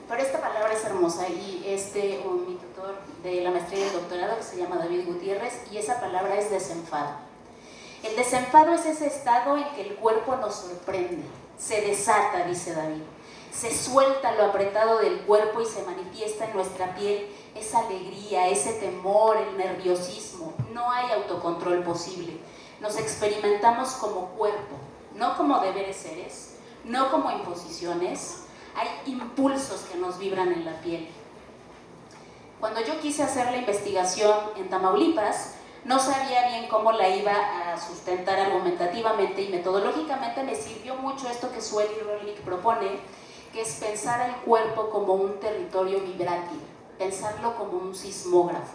pero esta palabra es hermosa y mi tutor de la maestría y el doctorado, que se llama David Gutiérrez, y esa palabra es desenfado. El desenfado es ese estado en que el cuerpo nos sorprende, se desata, dice David. Se suelta lo apretado del cuerpo y se manifiesta en nuestra piel esa alegría, ese temor, el nerviosismo. No hay autocontrol posible. Nos experimentamos como cuerpo, no como deberes seres, no como imposiciones. Hay impulsos que nos vibran en la piel. Cuando yo quise hacer la investigación en Tamaulipas, no sabía bien cómo la iba a sustentar argumentativamente y metodológicamente. Me sirvió mucho esto que Sueli Rolnik propone, que es pensar al cuerpo como un territorio vibrátil, pensarlo como un sismógrafo.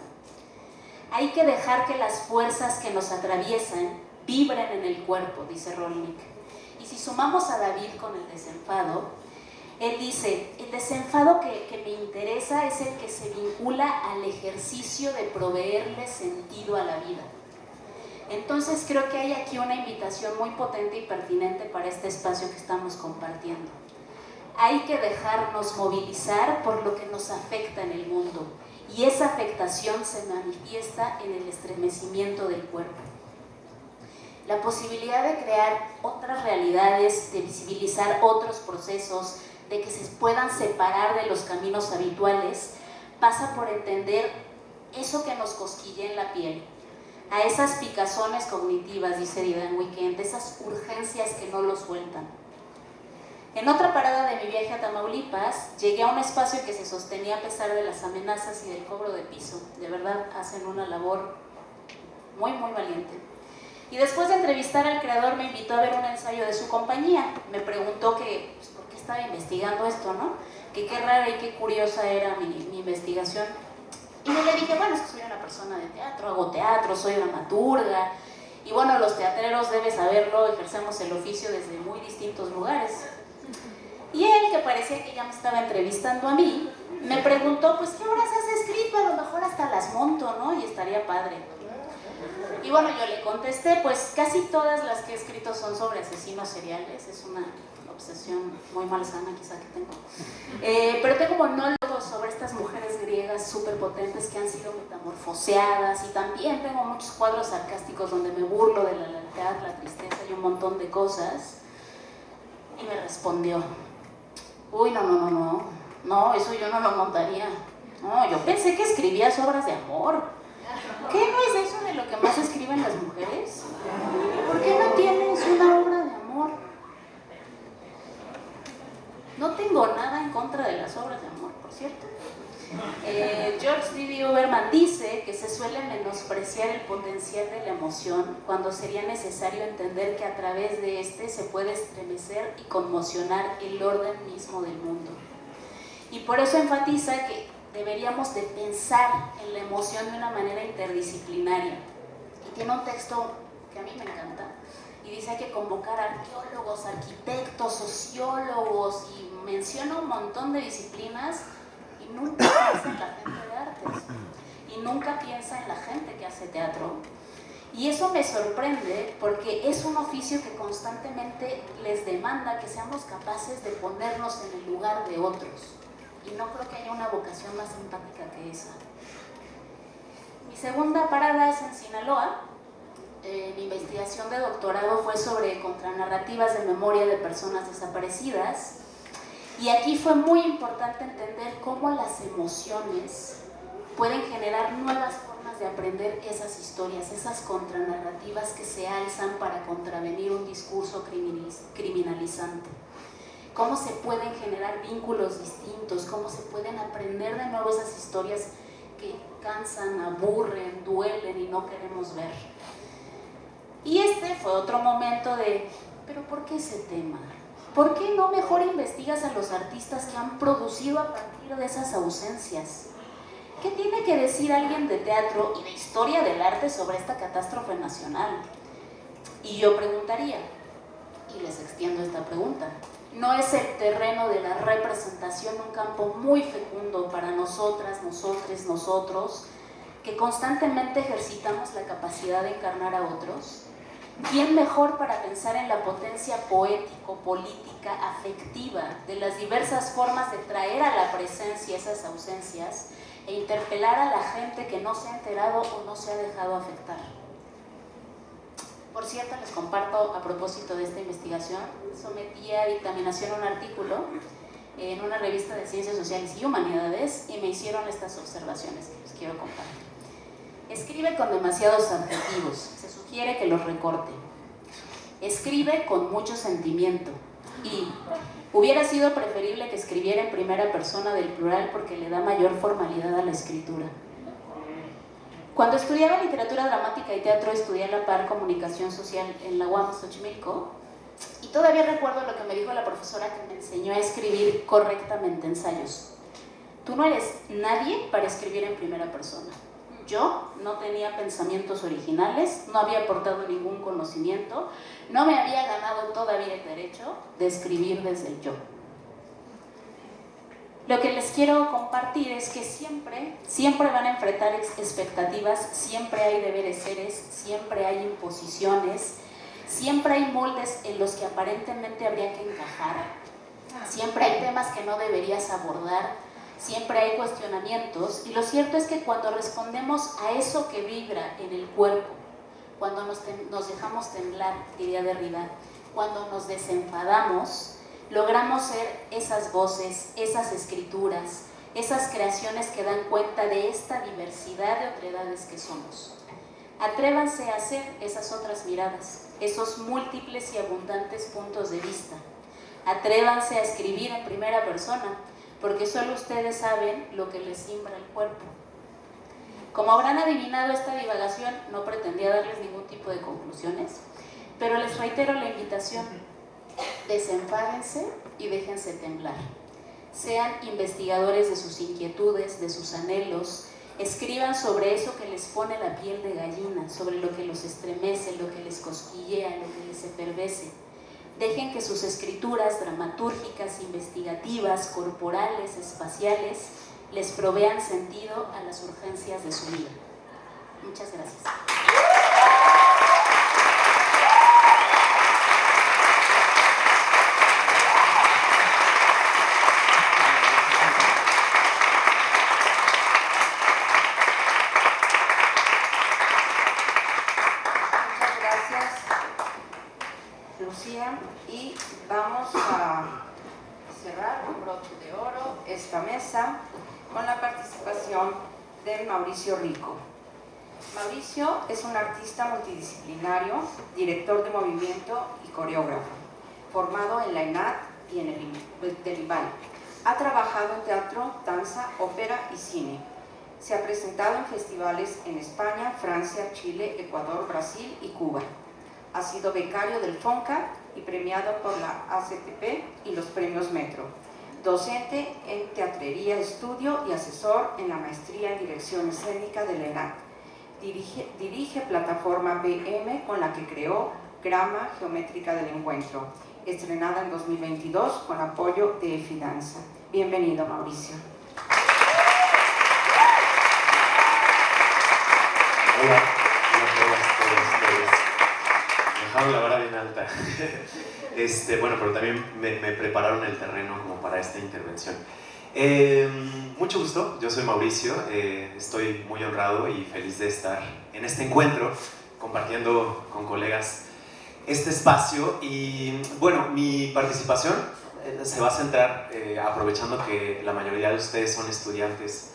Hay que dejar que las fuerzas que nos atraviesan vibren en el cuerpo, dice Rolnik. Y si sumamos a David con el desenfado, él dice, el desenfado que me interesa es el que se vincula al ejercicio de proveerle sentido a la vida. Entonces creo que hay aquí una invitación muy potente y pertinente para este espacio que estamos compartiendo. Hay que dejarnos movilizar por lo que nos afecta en el mundo, y esa afectación se manifiesta en el estremecimiento del cuerpo. La posibilidad de crear otras realidades, de visibilizar otros procesos, de que se puedan separar de los caminos habituales, pasa por entender eso que nos cosquilla en la piel, a esas picazones cognitivas, dice Didan Weekend, esas urgencias que no lo sueltan. En otra parada de mi viaje a Tamaulipas, llegué a un espacio que se sostenía a pesar de las amenazas y del cobro de piso. De verdad, hacen una labor muy, muy valiente. Y después de entrevistar al creador, me invitó a ver un ensayo de su compañía. Me preguntó que, pues, por qué estaba investigando esto, ¿no? Que qué rara y qué curiosa era mi investigación. Y yo le dije, bueno, es que soy una persona de teatro, hago teatro, soy dramaturga. Y bueno, los teatreros, debes saberlo, ejercemos el oficio desde muy distintos lugares. Y él, que parecía que ya me estaba entrevistando a mí, me preguntó, pues, ¿qué obras has escrito? A lo mejor hasta las monto, ¿no? Y estaría padre. Y bueno, yo le contesté, pues, casi todas las que he escrito son sobre asesinos seriales. Es una obsesión muy malsana quizá que tengo. Pero tengo monólogos sobre estas mujeres griegas súper potentes que han sido metamorfoseadas, y también tengo muchos cuadros sarcásticos donde me burlo de la lealtad, la tristeza y un montón de cosas. Y me respondió, uy, no, eso yo no lo montaría. No, yo pensé que escribías obras de amor. ¿Qué no es eso de lo que más escriben las mujeres? ¿Por qué No tengo nada en contra de las obras de amor, por cierto. George D.B. Overman dice que se suele menospreciar el potencial de la emoción cuando sería necesario entender que a través de este se puede estremecer y conmocionar el orden mismo del mundo. Y por eso enfatiza que deberíamos de pensar en la emoción de una manera interdisciplinaria. Y tiene un texto que a mí me encanta, y dice hay que convocar a arqueólogos, arquitectos, sociólogos, y menciona un montón de disciplinas, y nunca piensa en la gente de artes, y nunca piensa en la gente que hace teatro. Y eso me sorprende porque es un oficio que constantemente les demanda que seamos capaces de ponernos en el lugar de otros. Y no creo que haya una vocación más empática que esa. Mi segunda parada es en Sinaloa. Mi investigación de doctorado fue sobre contranarrativas de memoria de personas desaparecidas. Y aquí fue muy importante entender cómo las emociones pueden generar nuevas formas de aprender esas historias, esas contranarrativas que se alzan para contravenir un discurso criminalizante. Cómo se pueden generar vínculos distintos, cómo se pueden aprender de nuevo esas historias que cansan, aburren, duelen y no queremos ver. Y este fue otro momento de, ¿pero por qué ese tema? ¿Por qué no mejor investigas a los artistas que han producido a partir de esas ausencias? ¿Qué tiene que decir alguien de teatro y de historia del arte sobre esta catástrofe nacional? Y yo preguntaría, y les extiendo esta pregunta, ¿no es el terreno de la representación un campo muy fecundo para nosotras, nosotres, nosotros, que constantemente ejercitamos la capacidad de encarnar a otros? ¿Quién mejor para pensar en la potencia poético, política, afectiva de las diversas formas de traer a la presencia esas ausencias e interpelar a la gente que no se ha enterado o no se ha dejado afectar? Por cierto, les comparto a propósito de esta investigación, sometí a dictaminación un artículo en una revista de Ciencias Sociales y Humanidades y me hicieron estas observaciones que les quiero compartir. Escribe con demasiados adjetivos, se sugiere que los recorte. Escribe con mucho sentimiento y hubiera sido preferible que escribiera en primera persona del plural porque le da mayor formalidad a la escritura. Cuando estudiaba literatura dramática y teatro, estudié a la par comunicación social en la UAM Xochimilco y todavía recuerdo lo que me dijo la profesora que me enseñó a escribir correctamente ensayos. Tú no eres nadie para escribir en primera persona. Yo no tenía pensamientos originales, no había aportado ningún conocimiento, no me había ganado todavía el derecho de escribir desde el yo. Lo que les quiero compartir es que siempre van a enfrentar expectativas, siempre hay deberes seres, siempre hay imposiciones, siempre hay moldes en los que aparentemente habría que encajar, siempre hay temas que no deberías abordar, siempre hay cuestionamientos, y lo cierto es que cuando respondemos a eso que vibra en el cuerpo, cuando nos dejamos temblar, diría Derrida, cuando nos desenfadamos, logramos ser esas voces, esas escrituras, esas creaciones que dan cuenta de esta diversidad de otredades que somos. Atrévanse a hacer esas otras miradas, esos múltiples y abundantes puntos de vista. Atrévanse a escribir en primera persona, porque solo ustedes saben lo que les simbra el cuerpo. Como habrán adivinado, esta divagación no pretendía darles ningún tipo de conclusiones, pero les reitero la invitación: desenfádense y déjense temblar. Sean investigadores de sus inquietudes, de sus anhelos, escriban sobre eso que les pone la piel de gallina, sobre lo que los estremece, lo que les cosquillea, lo que les efervece. Dejen que sus escrituras dramatúrgicas, investigativas, corporales, espaciales, les provean sentido a las urgencias de su vida. Muchas gracias. Y vamos a cerrar con broche de oro esta mesa con la participación de Mauricio Rico. Mauricio es un artista multidisciplinario, director de movimiento y coreógrafo, formado en la ENAD del Imbal. Ha trabajado en teatro, danza, ópera y cine. Se ha presentado en festivales en España, Francia, Chile, Ecuador, Brasil y Cuba. Ha sido becario del FONCA y premiado por la ACTP y los premios Metro. Docente en teatrería, estudio y asesor en la maestría en dirección escénica de la ENAC. Dirige plataforma BM, con la que creó Grama Geométrica del Encuentro, estrenada en 2022 con apoyo de Fidanza. Bienvenido, Mauricio. Hola, todos. Me dejaron la vara bien alta. Bueno, pero también me prepararon el terreno como para esta intervención. Mucho gusto, yo soy Mauricio, estoy muy honrado y feliz de estar en este encuentro, compartiendo con colegas este espacio. Y bueno, mi participación se va a centrar, aprovechando que la mayoría de ustedes son estudiantes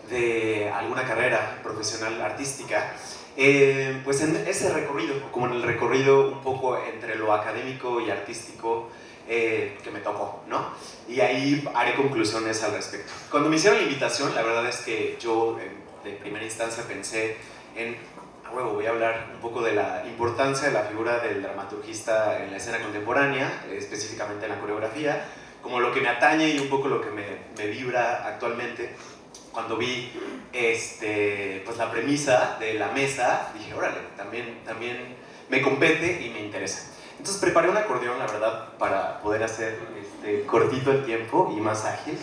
de alguna carrera profesional artística, pues en ese recorrido, como en el recorrido un poco entre lo académico y artístico que me tocó, ¿no? Y ahí haré conclusiones al respecto. Cuando me hicieron la invitación, la verdad es que yo de primera instancia pensé en, voy a hablar un poco de la importancia de la figura del dramaturgista en la escena contemporánea, específicamente en la coreografía, como lo que me atañe y un poco lo que me vibra actualmente. Cuando vi pues la premisa de la mesa, dije, órale, también me compete y me interesa. Entonces preparé un acordeón, la verdad, para poder hacer cortito el tiempo y más ágil,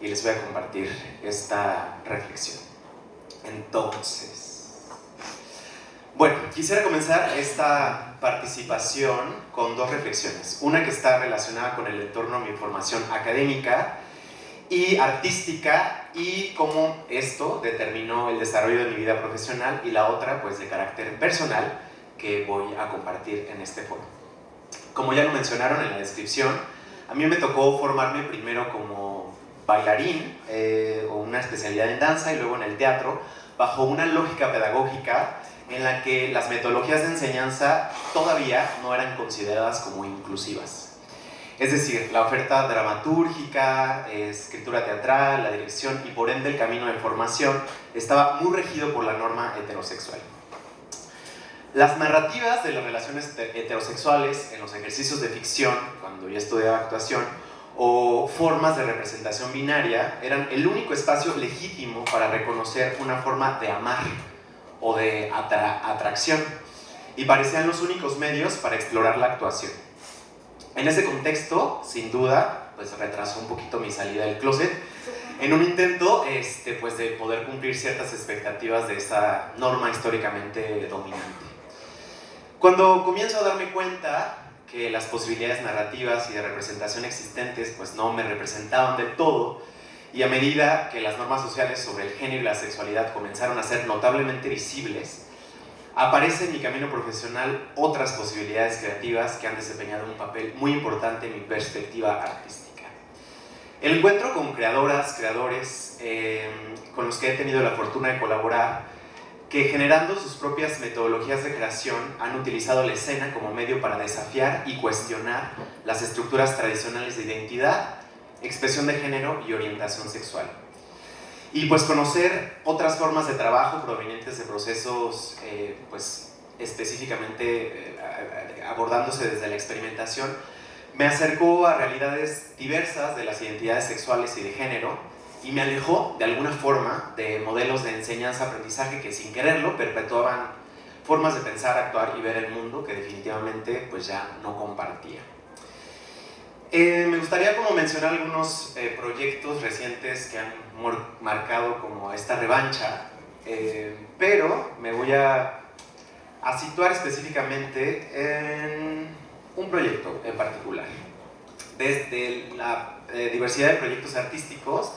y les voy a compartir esta reflexión. Entonces, bueno, quisiera comenzar esta participación con dos reflexiones. Una que está relacionada con el entorno de mi formación académica y artística y cómo esto determinó el desarrollo de mi vida profesional, y la otra pues de carácter personal que voy a compartir en este foro. Como ya lo mencionaron en la descripción, a mí me tocó formarme primero como bailarín o una especialidad en danza y luego en el teatro, bajo una lógica pedagógica en la que las metodologías de enseñanza todavía no eran consideradas como inclusivas. Es decir, la oferta dramatúrgica, escritura teatral, la dirección y por ende el camino de formación estaba muy regido por la norma heterosexual. Las narrativas de las relaciones heterosexuales en los ejercicios de ficción, cuando yo estudiaba actuación, o formas de representación binaria, eran el único espacio legítimo para reconocer una forma de amar o de atracción, y parecían los únicos medios para explorar la actuación. En ese contexto, sin duda, pues retrasó un poquito mi salida del closet, en un intento pues de poder cumplir ciertas expectativas de esa norma históricamente dominante. Cuando comienzo a darme cuenta que las posibilidades narrativas y de representación existentes pues no me representaban del todo, y a medida que las normas sociales sobre el género y la sexualidad comenzaron a ser notablemente visibles, aparece en mi camino profesional otras posibilidades creativas que han desempeñado un papel muy importante en mi perspectiva artística. El encuentro con creadoras, creadores con los que he tenido la fortuna de colaborar, que generando sus propias metodologías de creación han utilizado la escena como medio para desafiar y cuestionar las estructuras tradicionales de identidad, expresión de género y orientación sexual. Y pues conocer otras formas de trabajo provenientes de procesos pues específicamente abordándose desde la experimentación, me acercó a realidades diversas de las identidades sexuales y de género, y me alejó de alguna forma de modelos de enseñanza-aprendizaje que sin quererlo perpetuaban formas de pensar, actuar y ver el mundo que definitivamente pues ya no compartía. Me gustaría como mencionar algunos proyectos recientes que han marcado como esta revancha, pero me voy a situar específicamente en un proyecto en particular. Desde la diversidad de proyectos artísticos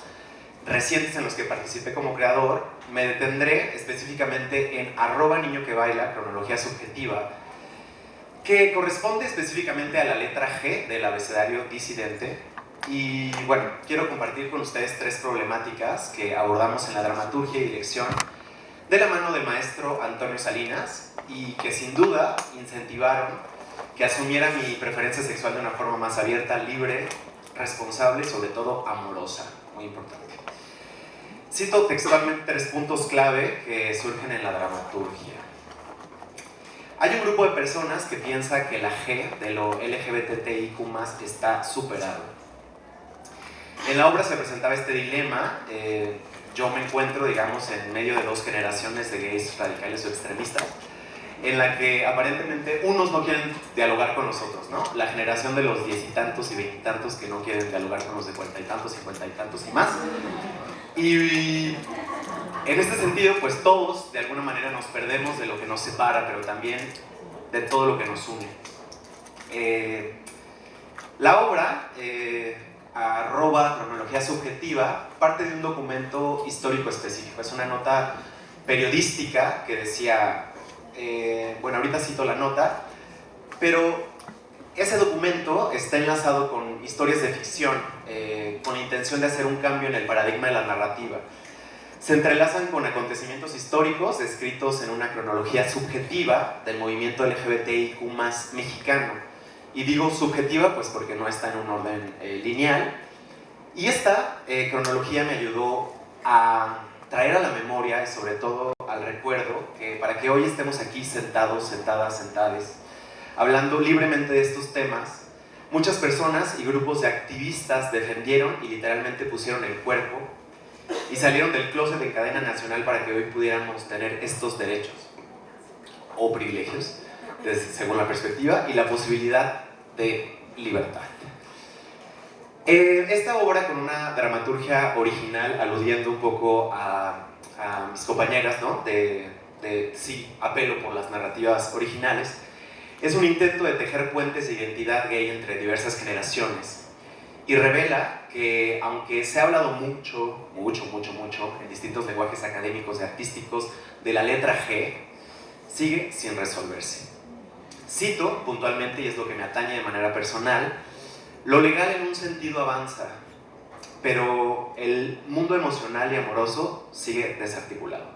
recientes en los que participé como creador, me detendré específicamente en @niñoquebaila, cronología subjetiva, que corresponde específicamente a la letra G del abecedario disidente. Y bueno, quiero compartir con ustedes tres problemáticas que abordamos en la dramaturgia y dirección de la mano del maestro Antonio Salinas, y que sin duda incentivaron que asumiera mi preferencia sexual de una forma más abierta, libre, responsable y sobre todo amorosa, muy importante. Cito textualmente 3 puntos clave que surgen en la dramaturgia. Hay un grupo de personas que piensa que la G de lo LGBTIQ+ está superado. En la obra se presentaba este dilema. Yo me encuentro, digamos, en medio de 2 generaciones de gays radicales o extremistas, en la que aparentemente unos no quieren dialogar con nosotros, ¿no? La generación de los 10 y tantos y 20 y tantos que no quieren dialogar con los de 40 y tantos, 50 y tantos y más. Y en este sentido, pues todos de alguna manera nos perdemos de lo que nos separa, pero también de todo lo que nos une. La obra, @cronología subjetiva, parte de un documento histórico específico. Es una nota periodística que decía, bueno, ahorita cito la nota, pero ese documento está enlazado con historias de ficción, con la intención de hacer un cambio en el paradigma de la narrativa. Se entrelazan con acontecimientos históricos descritos en una cronología subjetiva del movimiento LGBTIQ+ mexicano. Y digo subjetiva pues porque no está en un orden lineal. Y esta cronología me ayudó a traer a la memoria y sobre todo al recuerdo que para que hoy estemos aquí sentados, sentadas, sentades, hablando libremente de estos temas, muchas personas y grupos de activistas defendieron y literalmente pusieron el cuerpo y salieron del closet en cadena nacional para que hoy pudiéramos tener estos derechos o privilegios, según la perspectiva, y la posibilidad de libertad. Esta obra, con una dramaturgia original, aludiendo un poco a mis compañeras, ¿no? Sí, apelo por las narrativas originales, es un intento de tejer puentes de identidad gay entre diversas generaciones y revela que, aunque se ha hablado mucho en distintos lenguajes académicos y artísticos de la letra G, sigue sin resolverse. Cito puntualmente, y es lo que me atañe de manera personal: lo legal en un sentido avanza, pero el mundo emocional y amoroso sigue desarticulado.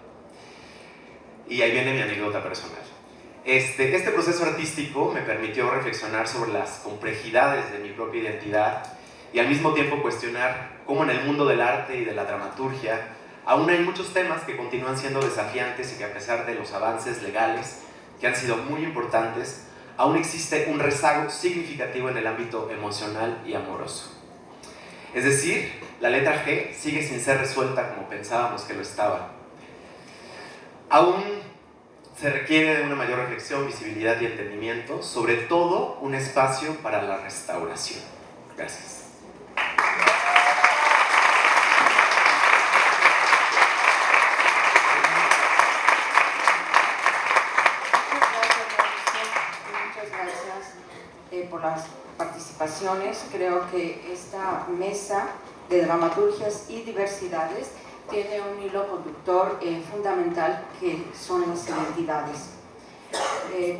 Y ahí viene mi anécdota personal. Este proceso artístico me permitió reflexionar sobre las complejidades de mi propia identidad y al mismo tiempo cuestionar cómo en el mundo del arte y de la dramaturgia aún hay muchos temas que continúan siendo desafiantes y que, a pesar de los avances legales que han sido muy importantes, aún existe un rezago significativo en el ámbito emocional y amoroso. Es decir, la letra G sigue sin ser resuelta como pensábamos que lo estaba. Aún se requiere de una mayor reflexión, visibilidad y entendimiento, sobre todo un espacio para la restauración. Gracias. Por las participaciones. Creo que esta mesa de dramaturgias y diversidades tiene un hilo conductor fundamental, que son las identidades.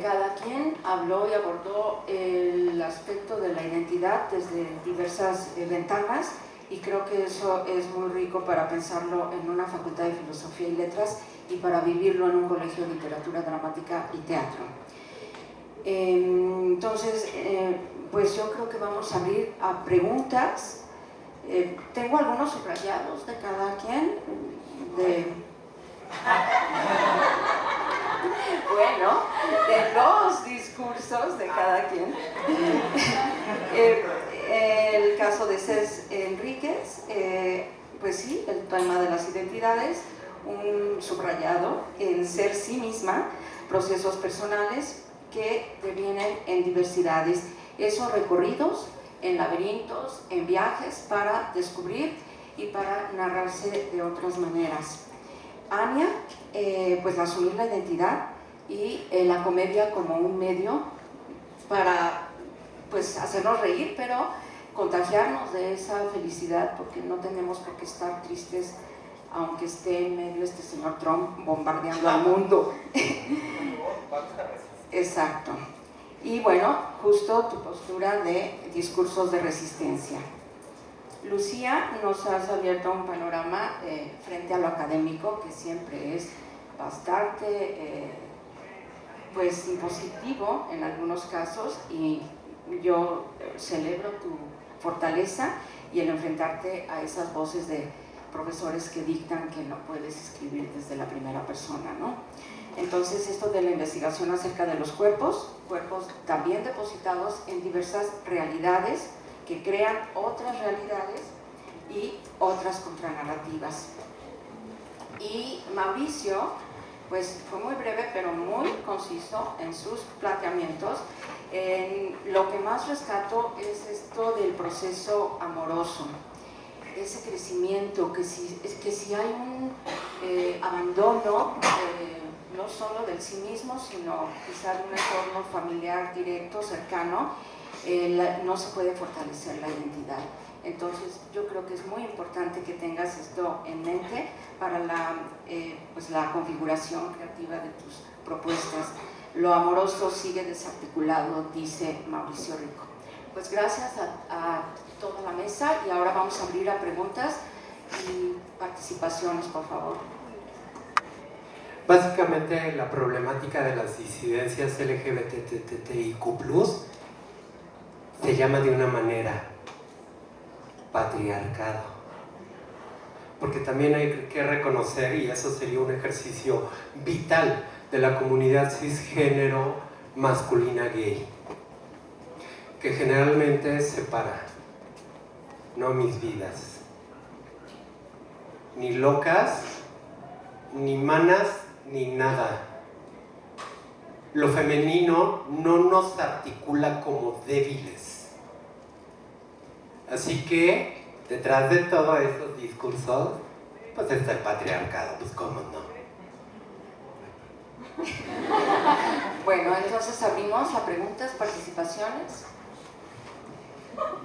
Cada quien habló y abordó el aspecto de la identidad desde diversas ventanas, y creo que eso es muy rico para pensarlo en una facultad de Filosofía y Letras y para vivirlo en un colegio de Literatura Dramática y Teatro. Entonces, pues yo creo que vamos a abrir a preguntas. Tengo algunos subrayados de cada quien. Bueno, de los discursos de cada quien. El caso de Cés Enríquez, pues sí, el tema de las identidades, un subrayado en ser sí misma, procesos personales que devienen en diversidades, esos recorridos en laberintos, en viajes para descubrir y para narrarse de otras maneras. Ania, pues asumir la identidad y la comedia como un medio para pues hacernos reír, pero contagiarnos de esa felicidad, porque no tenemos por qué estar tristes aunque esté en medio este señor Trump bombardeando al mundo. Exacto. Y bueno, justo tu postura de discursos de resistencia. Lucía, nos has abierto un panorama frente a lo académico, que siempre es bastante pues impositivo en algunos casos, y yo celebro tu fortaleza y el enfrentarte a esas voces de profesores que dictan que no puedes escribir desde la primera persona, ¿no? Entonces, esto de la investigación acerca de los cuerpos también depositados en diversas realidades que crean otras realidades y otras contranarrativas. Y Mauricio, pues fue muy breve pero muy conciso en sus planteamientos. Lo que más rescato es esto del proceso amoroso, ese crecimiento, que si hay un abandono, no solo del sí mismo, sino quizá de un entorno familiar directo, cercano, no se puede fortalecer la identidad. Entonces yo creo que es muy importante que tengas esto en mente para pues la configuración creativa de tus propuestas. Lo amoroso sigue desarticulado, dice Mauricio Rico. Pues gracias a toda la mesa, y ahora vamos a abrir a preguntas y participaciones, por favor. Básicamente la problemática de las disidencias LGBTIQ+ se llama de una manera patriarcado, porque también hay que reconocer, y eso sería un ejercicio vital de la comunidad cisgénero masculina gay, que generalmente separa, no mis vidas, ni locas, ni manas, ni nada. Lo femenino no nos articula como débiles. Así que, detrás de todos esos discursos, pues está el patriarcado, pues cómo no. Bueno, entonces abrimos a preguntas, participaciones.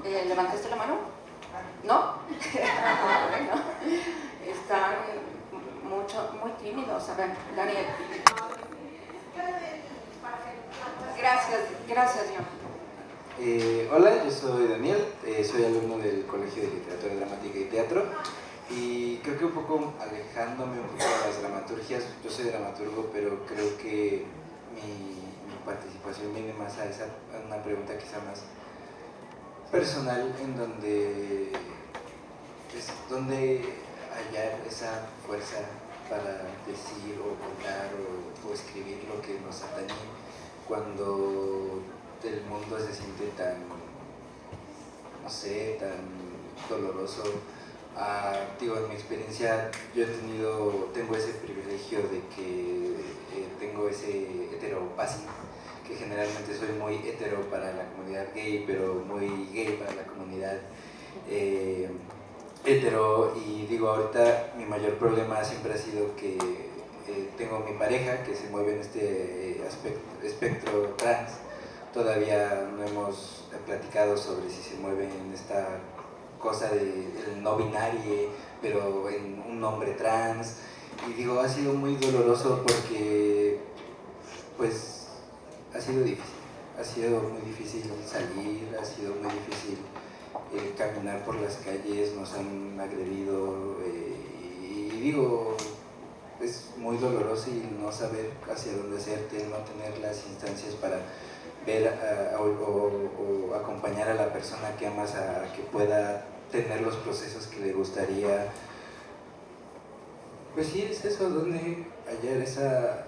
¿Levantaste la mano? ¿No? Bueno, están muy tímidos. A ver, Daniel. Gracias, John. Hola, yo soy Daniel, soy alumno del Colegio de Literatura Dramática y Teatro, y creo que un poco alejándome un poco de las dramaturgias, yo soy dramaturgo, pero creo que mi participación viene más a una pregunta quizá más personal, en donde hallar esa fuerza para decir o contar o escribir lo que nos atañe cuando el mundo se siente tan, no sé, tan doloroso. En mi experiencia yo tengo ese privilegio de que tengo ese heteropasing, que generalmente soy muy hetero para la comunidad gay, pero muy gay para la comunidad hetero. Y ahorita mi mayor problema siempre ha sido que tengo mi pareja que se mueve en este espectro trans. Todavía no hemos platicado sobre si se mueve en esta cosa del no binario, pero en un hombre trans. Y ha sido muy doloroso porque pues ha sido muy difícil salir, ha sido muy difícil caminar por las calles, nos han agredido, es muy doloroso, y no saber hacia dónde hacerte, no tener las instancias para ver o acompañar a la persona que amas a que pueda tener los procesos que le gustaría. Pues sí, es eso, donde hallar esa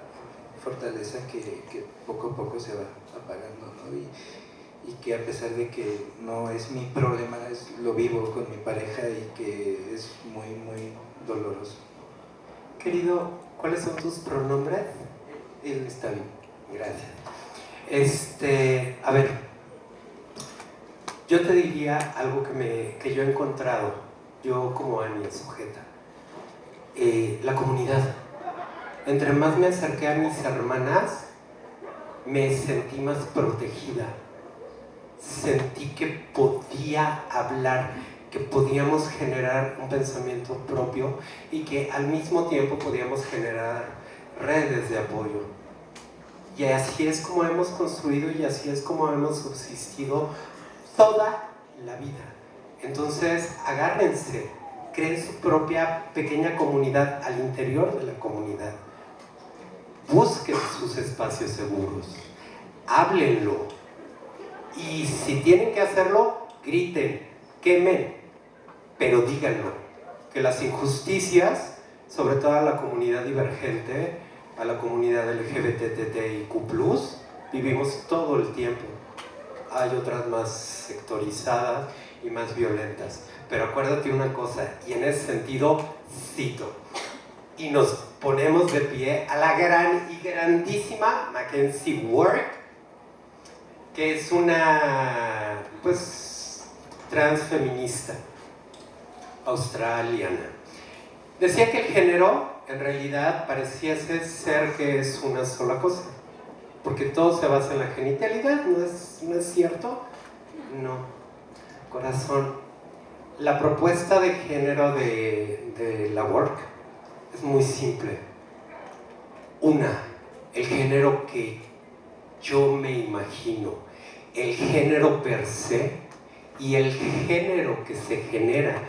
fortaleza que poco a poco se va apagando, ¿no? Y que a pesar de que no es mi problema, lo vivo con mi pareja, y que es muy, muy doloroso. Querido, ¿cuáles son tus pronombres? Él está bien. Gracias. A ver, yo te diría algo que yo he encontrado, yo como Ania, sujeta. La comunidad. Entre más me acerqué a mis hermanas, me sentí más protegida. Sentí que podía hablar, que podíamos generar un pensamiento propio, y que al mismo tiempo podíamos generar redes de apoyo. Y así es como hemos construido, y así es como hemos subsistido toda la vida. Entonces, agárrense, creen su propia pequeña comunidad al interior de la comunidad. busquen sus espacios seguros, háblenlo. Y si tienen que hacerlo, griten, quemen, pero díganlo. Que las injusticias, sobre todo a la comunidad divergente, a la comunidad LGBTTIQ+, vivimos todo el tiempo. Hay otras más sectorizadas y más violentas. Pero acuérdate una cosa, y en ese sentido cito, y nos ponemos de pie a la gran y grandísima Mackenzie Ward, que es una, pues, transfeminista australiana. Decía que el género en realidad pareciese ser que es una sola cosa, porque todo se basa en la genitalidad, ¿no es cierto? No, corazón. La propuesta de género de la work es muy simple. Una, el género que yo me imagino, el género per se y el género que se genera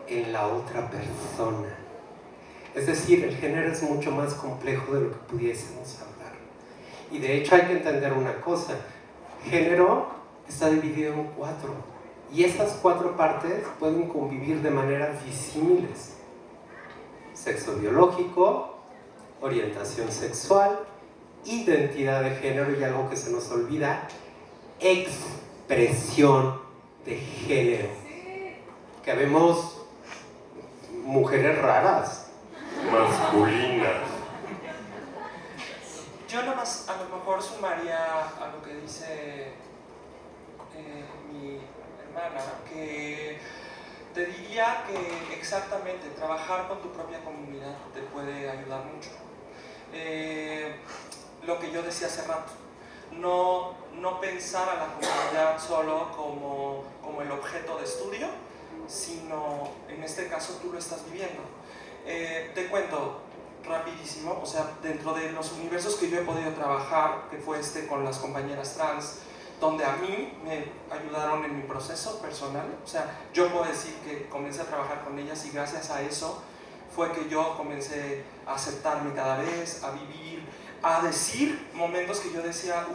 en la otra persona. Es decir, el género es mucho más complejo de lo que pudiésemos hablar. Y de hecho hay que entender una cosa, género está dividido en 4. Y esas 4 partes pueden convivir de maneras disímiles. Sexo biológico, orientación sexual, identidad de género y algo que se nos olvida, expresión de género. Que vemos mujeres raras, masculinas. Yo nomás a lo mejor sumaría a lo que dice mi hermana, que te diría que exactamente trabajar con tu propia comunidad te puede ayudar mucho. Lo que yo decía hace rato, no pensar a la comunidad solo como el objeto de estudio, sino en este caso tú lo estás viviendo. Te cuento rapidísimo, o sea, dentro de los universos que yo he podido trabajar, que fue con las compañeras trans, donde a mí me ayudaron en mi proceso personal, o sea, yo puedo decir que comencé a trabajar con ellas y gracias a eso fue que yo comencé a aceptarme cada vez, a vivir, a decir momentos que yo decía,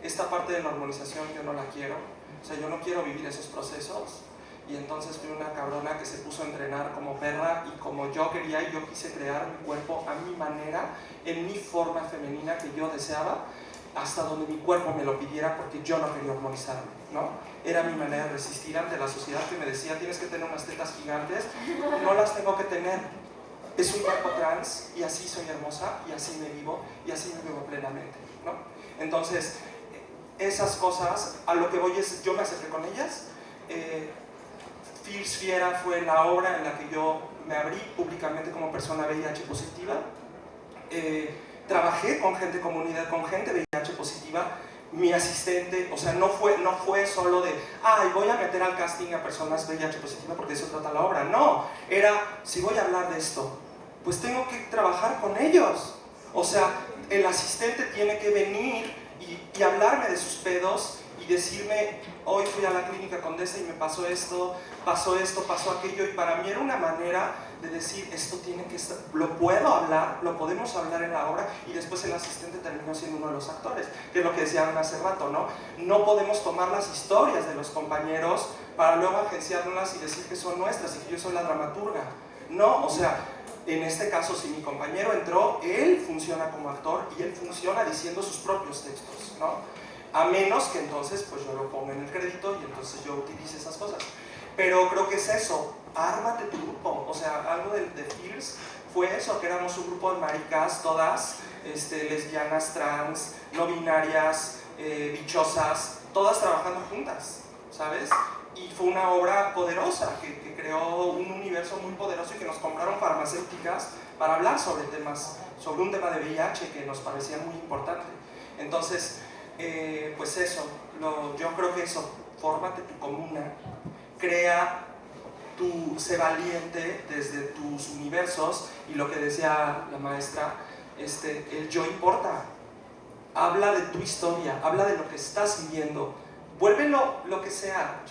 esta parte de la hormonización yo no la quiero, o sea, yo no quiero vivir esos procesos. Y entonces fui una cabrona que se puso a entrenar como perra y como yo quería, y yo quise crear mi cuerpo a mi manera, en mi forma femenina que yo deseaba, hasta donde mi cuerpo me lo pidiera, porque yo no quería hormonizarme, ¿no? Era mi manera de resistir ante la sociedad que me decía, tienes que tener unas tetas gigantes, no las tengo que tener, es un cuerpo trans y así soy hermosa y así me vivo y así me vivo plenamente, ¿no? Entonces, esas cosas, a lo que voy es, yo me acerqué con ellas. Fierce Fiera fue la obra en la que yo me abrí públicamente como persona VIH positiva. Trabajé con gente comunidad, con gente VIH positiva. Mi asistente, o sea, no fue solo de, ay, voy a meter al casting a personas VIH positivas porque de eso trata la obra. No, era, si voy a hablar de esto, pues tengo que trabajar con ellos. O sea, el asistente tiene que venir y hablarme de sus pedos y decirme, hoy fui a la clínica Condesa y me pasó esto, pasó aquello, y para mí era una manera de decir, esto tiene que estar, lo puedo hablar, lo podemos hablar en la obra, y después el asistente terminó siendo uno de los actores, que es lo que decían hace rato, ¿no? No podemos tomar las historias de los compañeros para luego agenciarlas y decir que son nuestras y que yo soy la dramaturga. No, o sea, en este caso, si mi compañero entró, él funciona como actor y él funciona diciendo sus propios textos, ¿no? A menos que entonces pues yo lo ponga en el crédito y entonces yo utilice esas cosas. Pero creo que es eso, ármate tu grupo. O sea, algo de Fierce fue eso, que éramos un grupo de maricas, todas lesbianas, trans, no binarias, bichosas, todas trabajando juntas, ¿sabes? Y fue una obra poderosa que creó un universo muy poderoso y que nos compraron farmacéuticas para hablar sobre un tema de VIH que nos parecía muy importante. Entonces, pues eso, yo creo que eso, fórmate tu comuna, crea sé valiente desde tus universos, y lo que decía la maestra, el yo importa, habla de tu historia, habla de lo que estás viviendo, vuélvelo lo que sea.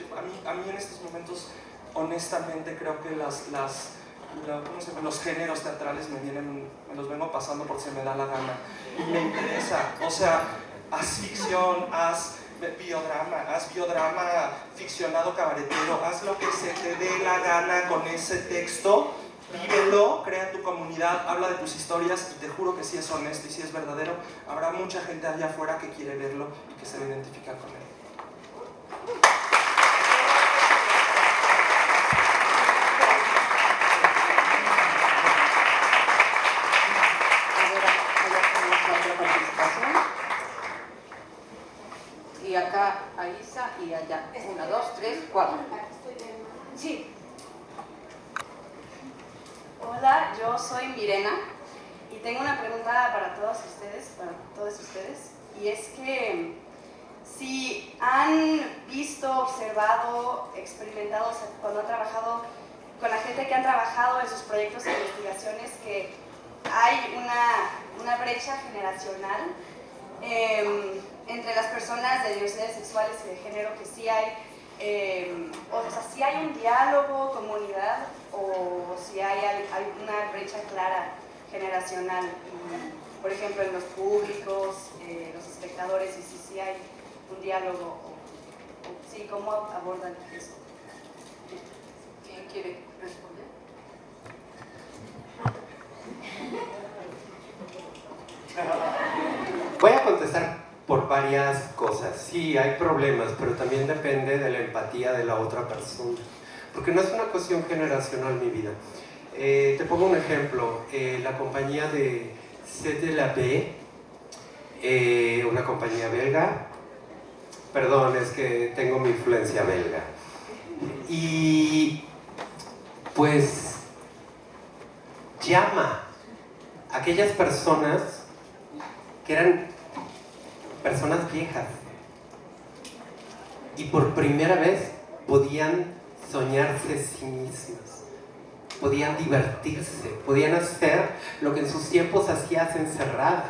A mí en estos momentos, honestamente, creo que las ¿cómo se llama? Los géneros teatrales me los vengo pasando porque se me da la gana. Me interesa, o sea, haz ficción, haz biodrama ficcionado cabaretero, haz lo que se te dé la gana con ese texto, vívelo, crea tu comunidad, habla de tus historias y te juro que si es honesto y si es verdadero, habrá mucha gente allá afuera que quiere verlo y que se va a identificar con él. Y acá a Isa y allá. 1, 2, 3, 4. Sí. Hola, yo soy Mirena y tengo una pregunta para todos ustedes, y es que si han visto, observado, experimentado, o sea, cuando han trabajado con la gente que han trabajado en sus proyectos e investigaciones, que hay una brecha generacional entre las personas de diversidades sexuales y de género, que sí hay, o sea, si hay un diálogo, comunidad, o si hay una brecha clara generacional, por ejemplo, en los públicos, los espectadores, y si hay un diálogo, o sí, ¿cómo abordan eso? ¿Quién quiere responder? Voy a contestar por varias cosas. Sí, hay problemas, pero también depende de la empatía de la otra persona. Porque no es una cuestión generacional, mi vida. Te pongo un ejemplo. La compañía de CDLB, una compañía belga, perdón, es que tengo mi influencia belga. Y pues llama a aquellas personas que eran personas viejas y por primera vez podían soñarse a sí mismas, podían divertirse, podían hacer lo que en sus tiempos hacías encerrados.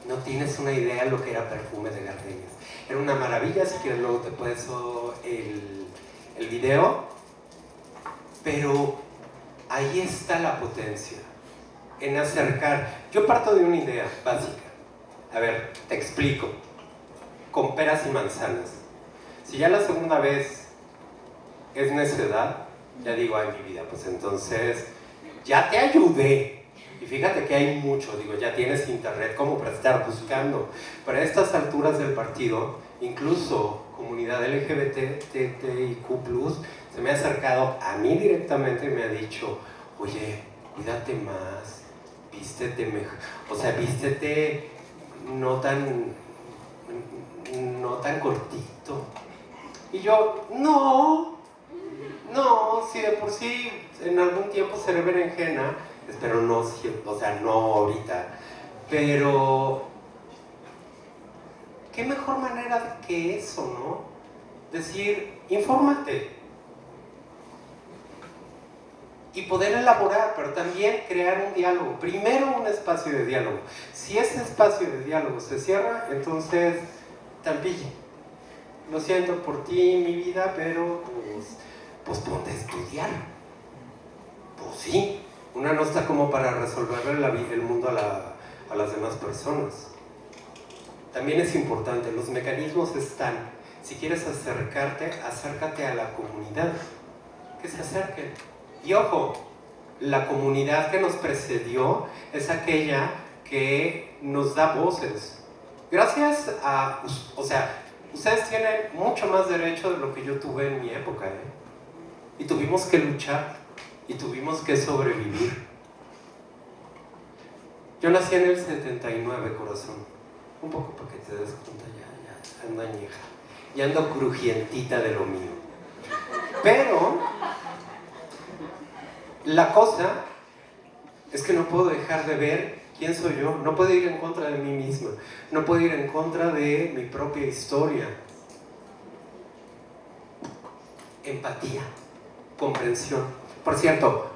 No tienes una idea de lo que era Perfume de Gardenias. Era una maravilla, si quieres luego te paso el video, pero ahí está la potencia, en acercar. Yo parto de una idea básica. A ver, te explico. Con peras y manzanas. Si ya la segunda vez es necedad, ya digo, ay, mi vida, pues entonces ya te ayudé. Y fíjate que hay mucho, digo, ya tienes internet como para estar buscando. Pero a estas alturas del partido, incluso comunidad LGBT, TTIQ+, se me ha acercado a mí directamente y me ha dicho, oye, cuídate más, vístete mejor, o sea, vístete no tan cortito. Y yo, no, si de por sí en algún tiempo seré berenjena, espero no, o sea, no ahorita, pero qué mejor manera que eso, ¿no? Decir, infórmate y poder elaborar, pero también crear un diálogo. Primero un espacio de diálogo. Si ese espacio de diálogo se cierra, entonces tampille. Lo siento por ti, mi vida, pero pues ponte a estudiar. Pues sí, una no está como para resolverle el mundo a las demás personas. También es importante, los mecanismos están. Si quieres acercarte, acércate a la comunidad. Que se acerquen. Y ojo, la comunidad que nos precedió es aquella que nos da voces. Gracias a, o sea, ustedes tienen mucho más derecho de lo que yo tuve en mi época, ¿eh? Y tuvimos que luchar y tuvimos que sobrevivir. Yo nací en el 79, corazón. Un poco para que te des cuenta, ya ando añeja. Ya ando crujientita de lo mío. Pero la cosa es que no puedo dejar de ver quién soy yo. No puedo ir en contra de mí misma. No puedo ir en contra de mi propia historia. Empatía, comprensión. Por cierto,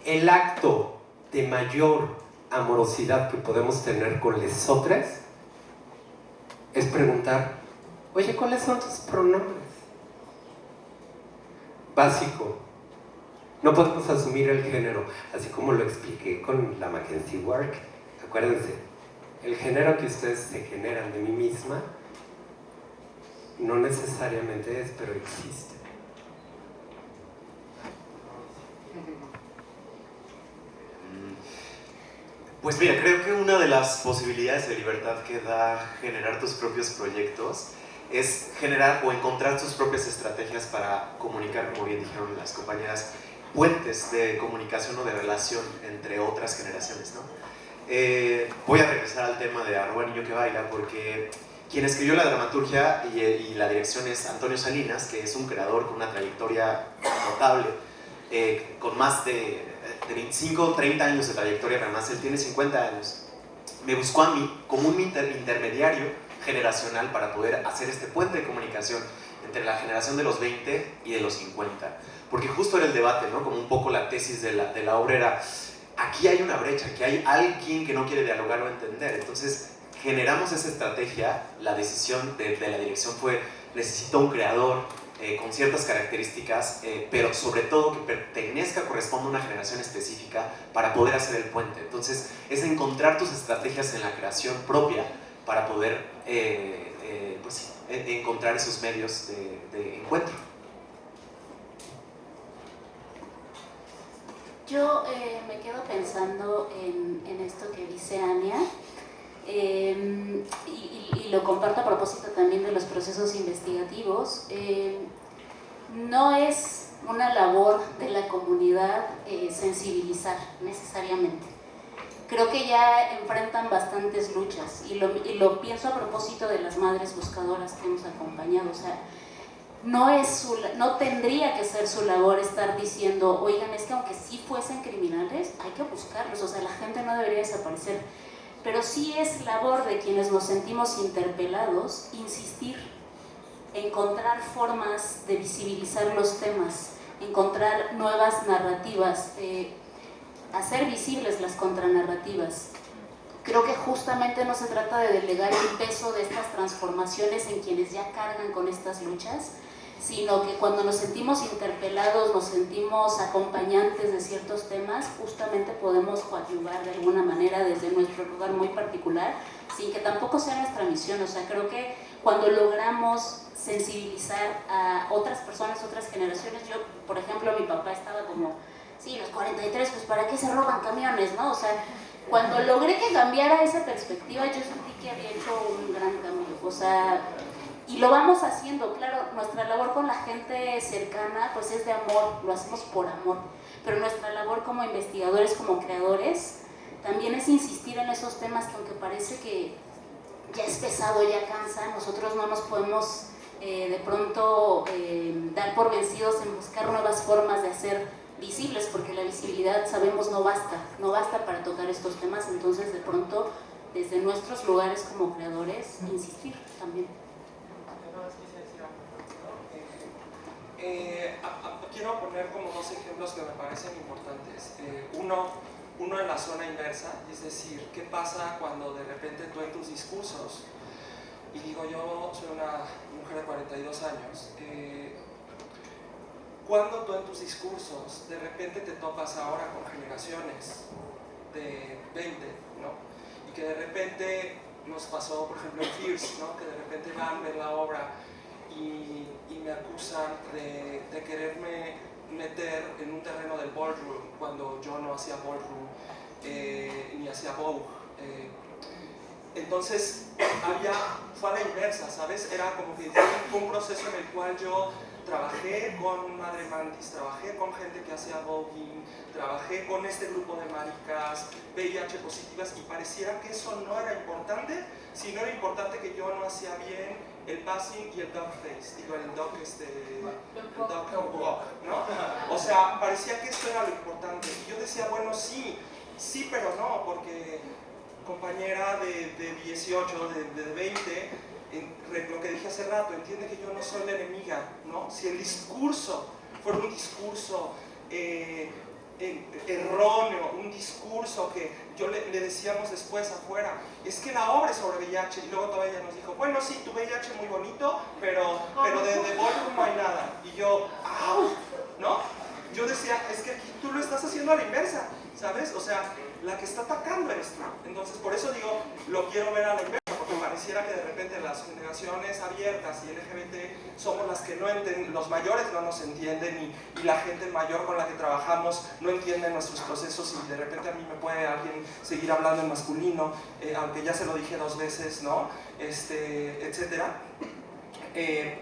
el acto de mayor amorosidad que podemos tener con lesotres es preguntar, oye, ¿cuáles son tus pronombres? básico. No podemos asumir el género, así como lo expliqué con la Mackenzie Work. Acuérdense, el género que ustedes se generan de mí misma no necesariamente es, pero existe. Pues mira, creo que una de las posibilidades de libertad que da generar tus propios proyectos es generar o encontrar tus propias estrategias para comunicar, como bien dijeron las compañeras, puentes de comunicación o de relación entre otras generaciones, ¿no? Voy a regresar al tema de Arroba Niño que Baila, porque quien escribió la dramaturgia y la dirección es Antonio Salinas, que es un creador con una trayectoria notable, con más de 25 o 30 años de trayectoria, pero además él tiene 50 años. Me buscó a mí como un intermediario generacional para poder hacer este puente de comunicación entre la generación de los 20 y de los 50. Porque justo era el debate, ¿no? Como un poco la tesis de la obra era, aquí hay una brecha, aquí hay alguien que no quiere dialogar o entender. Entonces generamos esa estrategia, la decisión de la dirección fue, necesito un creador con ciertas características, pero sobre todo que pertenezca, corresponda a una generación específica para poder hacer el puente. Entonces es encontrar tus estrategias en la creación propia para poder pues sí, encontrar esos medios de encuentro. Yo me quedo pensando en esto que dice Ania, y lo comparto a propósito también de los procesos investigativos. No es una labor de la comunidad sensibilizar necesariamente. Creo que ya enfrentan bastantes luchas y lo pienso a propósito de las madres buscadoras que hemos acompañado. O sea, no tendría que ser su labor estar diciendo, oigan, es que aunque sí fuesen criminales, hay que buscarlos, o sea, la gente no debería desaparecer. Pero sí es labor de quienes nos sentimos interpelados insistir, encontrar formas de visibilizar los temas, encontrar nuevas narrativas, hacer visibles las contranarrativas. Creo que justamente no se trata de delegar el peso de estas transformaciones en quienes ya cargan con estas luchas, sino que cuando nos sentimos interpelados, nos sentimos acompañantes de ciertos temas, justamente podemos coadyuvar de alguna manera desde nuestro lugar muy particular, sin que tampoco sea nuestra misión. O sea, creo que cuando logramos sensibilizar a otras personas, otras generaciones, yo, por ejemplo, mi papá estaba como, sí, los 43, pues ¿para qué se roban camiones, no? O sea, cuando logré que cambiara esa perspectiva, yo sentí que había hecho un gran cambio. O sea, y lo vamos haciendo, claro, nuestra labor con la gente cercana pues es de amor, lo hacemos por amor, pero nuestra labor como investigadores, como creadores, también es insistir en esos temas que aunque parece que ya es pesado, ya cansa, nosotros no nos podemos de pronto dar por vencidos en buscar nuevas formas de hacer visibles, porque la visibilidad, sabemos, no basta para tocar estos temas. Entonces de pronto desde nuestros lugares como creadores insistir también. Quiero poner como dos ejemplos que me parecen importantes. Uno en la zona inversa, es decir, ¿qué pasa cuando de repente tú en tus discursos, y digo, yo soy una mujer de 42 años, cuando tú en tus discursos de repente te topas ahora con generaciones de 20, ¿no? Y que de repente nos pasó, por ejemplo, en Fierce, ¿no? Que de repente van, ven la obra y me acusan de quererme meter en un terreno del ballroom cuando yo no hacía ballroom ni hacía Vogue. Entonces fue a la inversa, ¿sabes? Era como que fue un proceso en el cual yo trabajé con Madre Mantis, trabajé con gente que hacía voguing, trabajé con este grupo de maricas, VIH positivas, y pareciera que eso no era importante, sino era importante que yo no hacía bien el passing y el dog face, digo, el dog walk, ¿no? O sea, parecía que eso era lo importante, y yo decía, bueno, sí, pero no, porque compañera de 18, de 20, lo que dije hace rato, entiende que yo no soy la enemiga, ¿no? Si el discurso fuera un discurso erróneo, un discurso que yo le decíamos después afuera, es que la obra es sobre VIH, y luego todavía ella nos dijo, bueno, sí, tu VIH muy bonito, pero de ballroom no hay nada. Y yo, ¡au! sea, la que está atacando eres tú. Entonces, por eso digo, lo quiero ver a la inversa, porque pareciera que de repente las generaciones abiertas y LGBT somos las que no entienden, los mayores no nos entienden y la gente mayor con la que trabajamos no entiende nuestros procesos y de repente a mí me puede alguien seguir hablando en masculino, aunque ya se lo dije 2 veces, ¿no? Etcétera.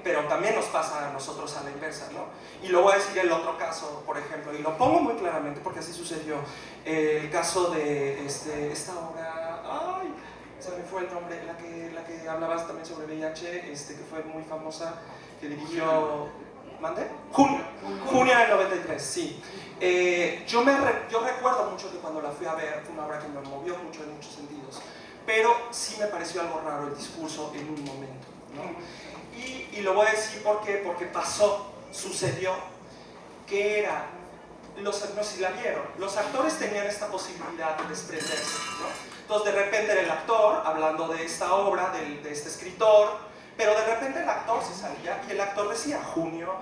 Pero también nos pasa a nosotros a la inversa, ¿no? Y luego voy a decir el otro caso, por ejemplo, y lo pongo muy claramente porque así sucedió, el caso de esta obra, ¡ay! Se me fue el nombre, la que hablabas también sobre VIH, que fue muy famosa, que dirigió... ¿Mande? Junio del 93, sí. Yo recuerdo mucho que cuando la fui a ver, fue una obra que me movió mucho en muchos sentidos, pero sí me pareció algo raro el discurso en un momento, ¿no? Y lo voy a decir porque sucedió, que era, no sé si la vieron, los actores tenían esta posibilidad de desprenderse, ¿no? Entonces de repente era el actor hablando de esta obra, de este escritor, pero de repente el actor se salía y el actor decía Junio,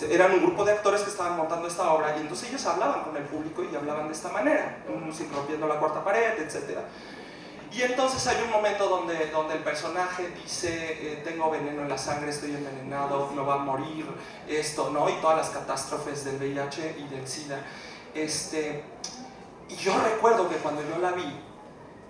eran un grupo de actores que estaban montando esta obra y entonces ellos hablaban con el público y hablaban de esta manera, rompiendo la cuarta pared, etc. Y entonces hay un momento donde el personaje dice, tengo veneno en la sangre, estoy envenenado, me va a morir, esto, ¿no? Y todas las catástrofes del VIH y del SIDA. Y yo recuerdo que cuando yo la vi,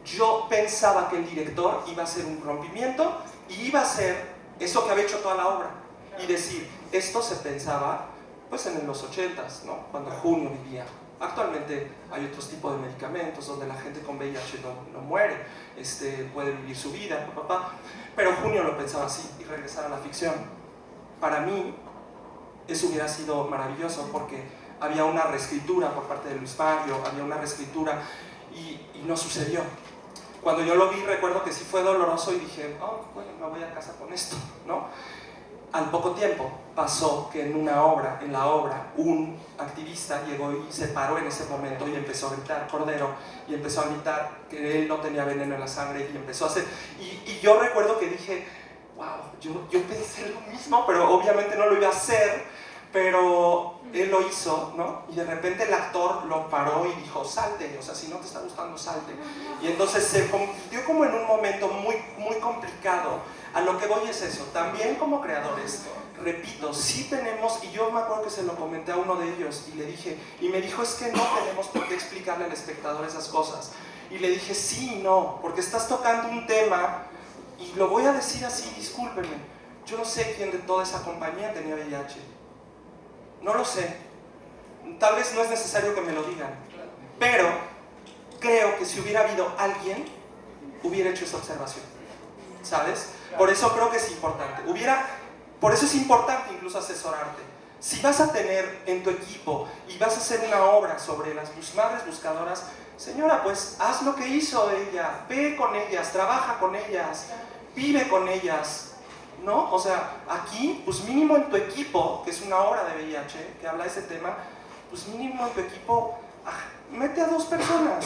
yo pensaba que el director iba a hacer un rompimiento y iba a hacer eso que había hecho toda la obra. Y decir, esto se pensaba pues en los 80s, ¿no? Cuando Junio vivía. Actualmente hay otros tipos de medicamentos donde la gente con VIH no muere, puede vivir su vida, pero Junio lo pensaba así y regresar a la ficción. Para mí, eso hubiera sido maravilloso porque había una reescritura por parte de Luis Mario, había una reescritura y no sucedió. Cuando yo lo vi, recuerdo que sí fue doloroso y dije, oh, bueno, me voy a casa con esto, ¿no? Al poco tiempo pasó que en la obra, un activista llegó y se paró en ese momento y empezó a gritar Cordero y empezó a gritar que él no tenía veneno en la sangre y empezó a hacer... Y yo recuerdo que dije, wow, yo pensé lo mismo, pero obviamente no lo iba a hacer, pero él lo hizo, ¿no? Y de repente el actor lo paró y dijo, salte, o sea, si no te está gustando, salte. Y entonces se convirtió como en un momento muy, muy complicado. A lo que voy es eso, también como creadores, repito, sí tenemos, y yo me acuerdo que se lo comenté a uno de ellos y le dije, y me dijo, es que no tenemos por qué explicarle al espectador esas cosas. Y le dije, sí y no, porque estás tocando un tema, y lo voy a decir así, discúlpenme, yo no sé quién de toda esa compañía tenía VIH. No lo sé, tal vez no es necesario que me lo digan, pero creo que si hubiera habido alguien, hubiera hecho esa observación, ¿sabes? Por eso creo que es importante, por eso es importante incluso asesorarte. Si vas a tener en tu equipo y vas a hacer una obra sobre las madres buscadoras, señora, pues haz lo que hizo ella, ve con ellas, trabaja con ellas, vive con ellas, ¿no? O sea, aquí, pues mínimo en tu equipo, que es una obra de VIH, que habla de ese tema, pues mínimo en tu equipo, mete a 2 personas,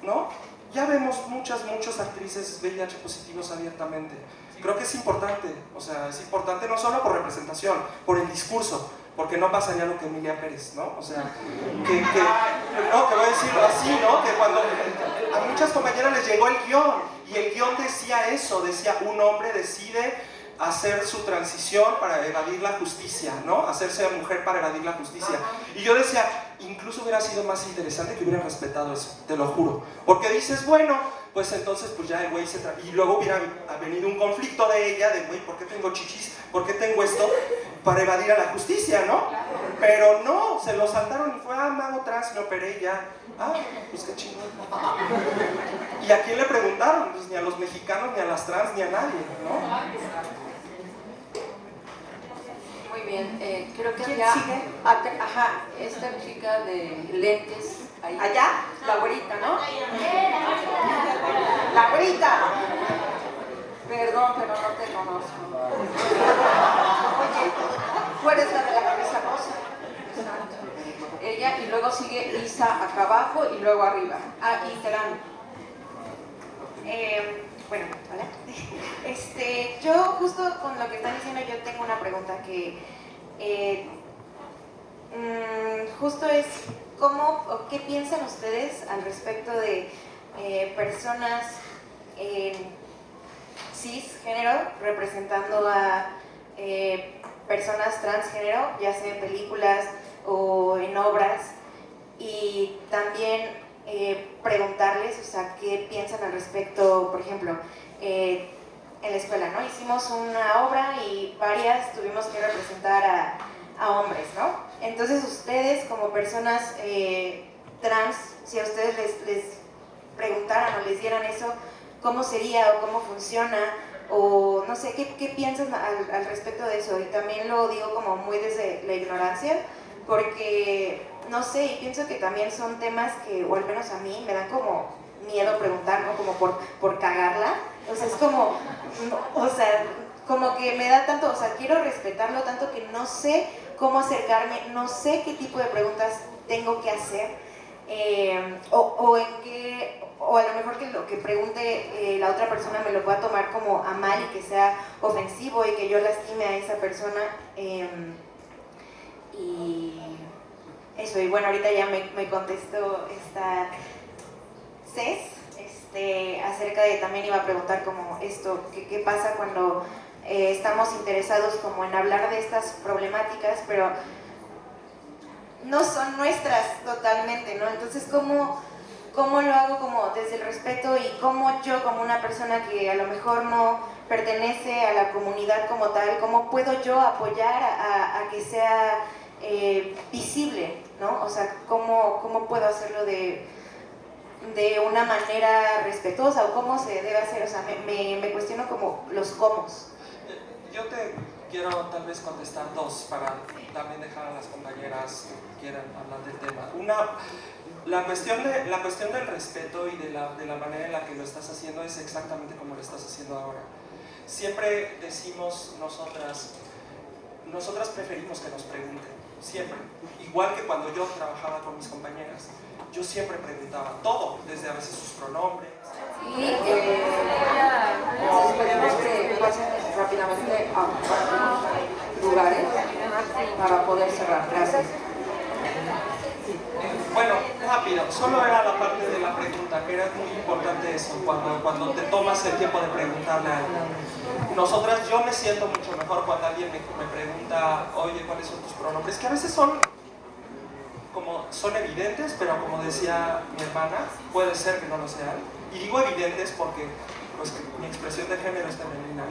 ¿no? Ya vemos muchas actrices VIH positivos abiertamente. Creo que es importante, o sea, es importante no solo por representación, por el discurso, porque no pasaría lo que Emilia Pérez, ¿no? O sea, que voy a decirlo así, ¿no? Que cuando a muchas compañeras les llegó el guión, y el guión decía eso, decía, un hombre decide hacer su transición para evadir la justicia, ¿no? Hacerse mujer para evadir la justicia. Y yo decía, incluso hubiera sido más interesante que hubieran respetado eso, te lo juro. Porque dices, bueno, pues entonces pues ya el güey y luego hubiera venido un conflicto de ella, de güey, ¿por qué tengo chichis? ¿Por qué tengo esto? Para evadir a la justicia, ¿no? Pero no, se lo saltaron y fue, me hago trans, me operé ya. Pues qué chingón. ¿Y a quién le preguntaron? Pues ni a los mexicanos, ni a las trans, ni a nadie, ¿no? Muy bien, creo que ya... Ajá, esta chica de lentes, ahí. ¿Allá? La güerita, ¿no? ¡La güerita! Perdón, pero no te conozco. Oye, tú eres la de la cabeza rosa. Exacto. Ella, y luego sigue Isa acá abajo y luego arriba. Y Terán. Bueno, hola. Yo justo con lo que están diciendo, yo tengo una pregunta que justo es cómo o qué piensan ustedes al respecto de personas cisgénero representando a personas transgénero, ya sea en películas o en obras, y también preguntarles, o sea, qué piensan al respecto, por ejemplo, en la escuela, ¿no? Hicimos una obra y varias tuvimos que representar a hombres, ¿no? Entonces ustedes como personas trans, si a ustedes les preguntaran o les dieran eso, ¿cómo sería o cómo funciona? O no sé, ¿qué piensan al respecto de eso? Y también lo digo como muy desde la ignorancia, porque no sé, y pienso que también son temas que, o al menos a mí, me dan como miedo preguntar, ¿no? Como por cagarla. O sea, es como, o sea, como que me da tanto, o sea, quiero respetarlo tanto que no sé cómo acercarme, no sé qué tipo de preguntas tengo que hacer, o en qué, o a lo mejor que lo que pregunte la otra persona me lo pueda tomar como a mal y que sea ofensivo y que yo lastime a esa persona, y eso. Y bueno, ahorita ya me contestó esta Cés, acerca de, también iba a preguntar como esto, qué pasa cuando estamos interesados como en hablar de estas problemáticas, pero no son nuestras totalmente, ¿no? Entonces, ¿cómo lo hago como desde el respeto, y cómo yo como una persona que a lo mejor no pertenece a la comunidad como tal, cómo puedo yo apoyar a que sea visible, ¿no? O sea, ¿cómo puedo hacerlo de una manera respetuosa, o cómo se debe hacer? O sea, me cuestiono como los cómo. Yo te quiero tal vez contestar dos para también dejar a las compañeras que quieran hablar del tema. Una, la cuestión del respeto y de la manera en la que lo estás haciendo es exactamente como lo estás haciendo ahora. Siempre decimos nosotras preferimos que nos pregunten, siempre. Igual que cuando yo trabajaba con mis compañeras, yo siempre preguntaba todo, desde a veces sus pronombres. Y esperemos que pasen rápidamente a lugares para poder cerrar. Gracias. Bueno, rápido, solo era la parte de la pregunta, que era muy importante eso, cuando te tomas el tiempo de preguntarle a alguien. Nosotras, yo me siento mucho mejor cuando alguien me pregunta, oye, ¿cuáles son tus pronombres? Que a veces son evidentes, pero como decía mi hermana, puede ser que no lo sean. Y digo evidentes porque pues, mi expresión de género es femenina,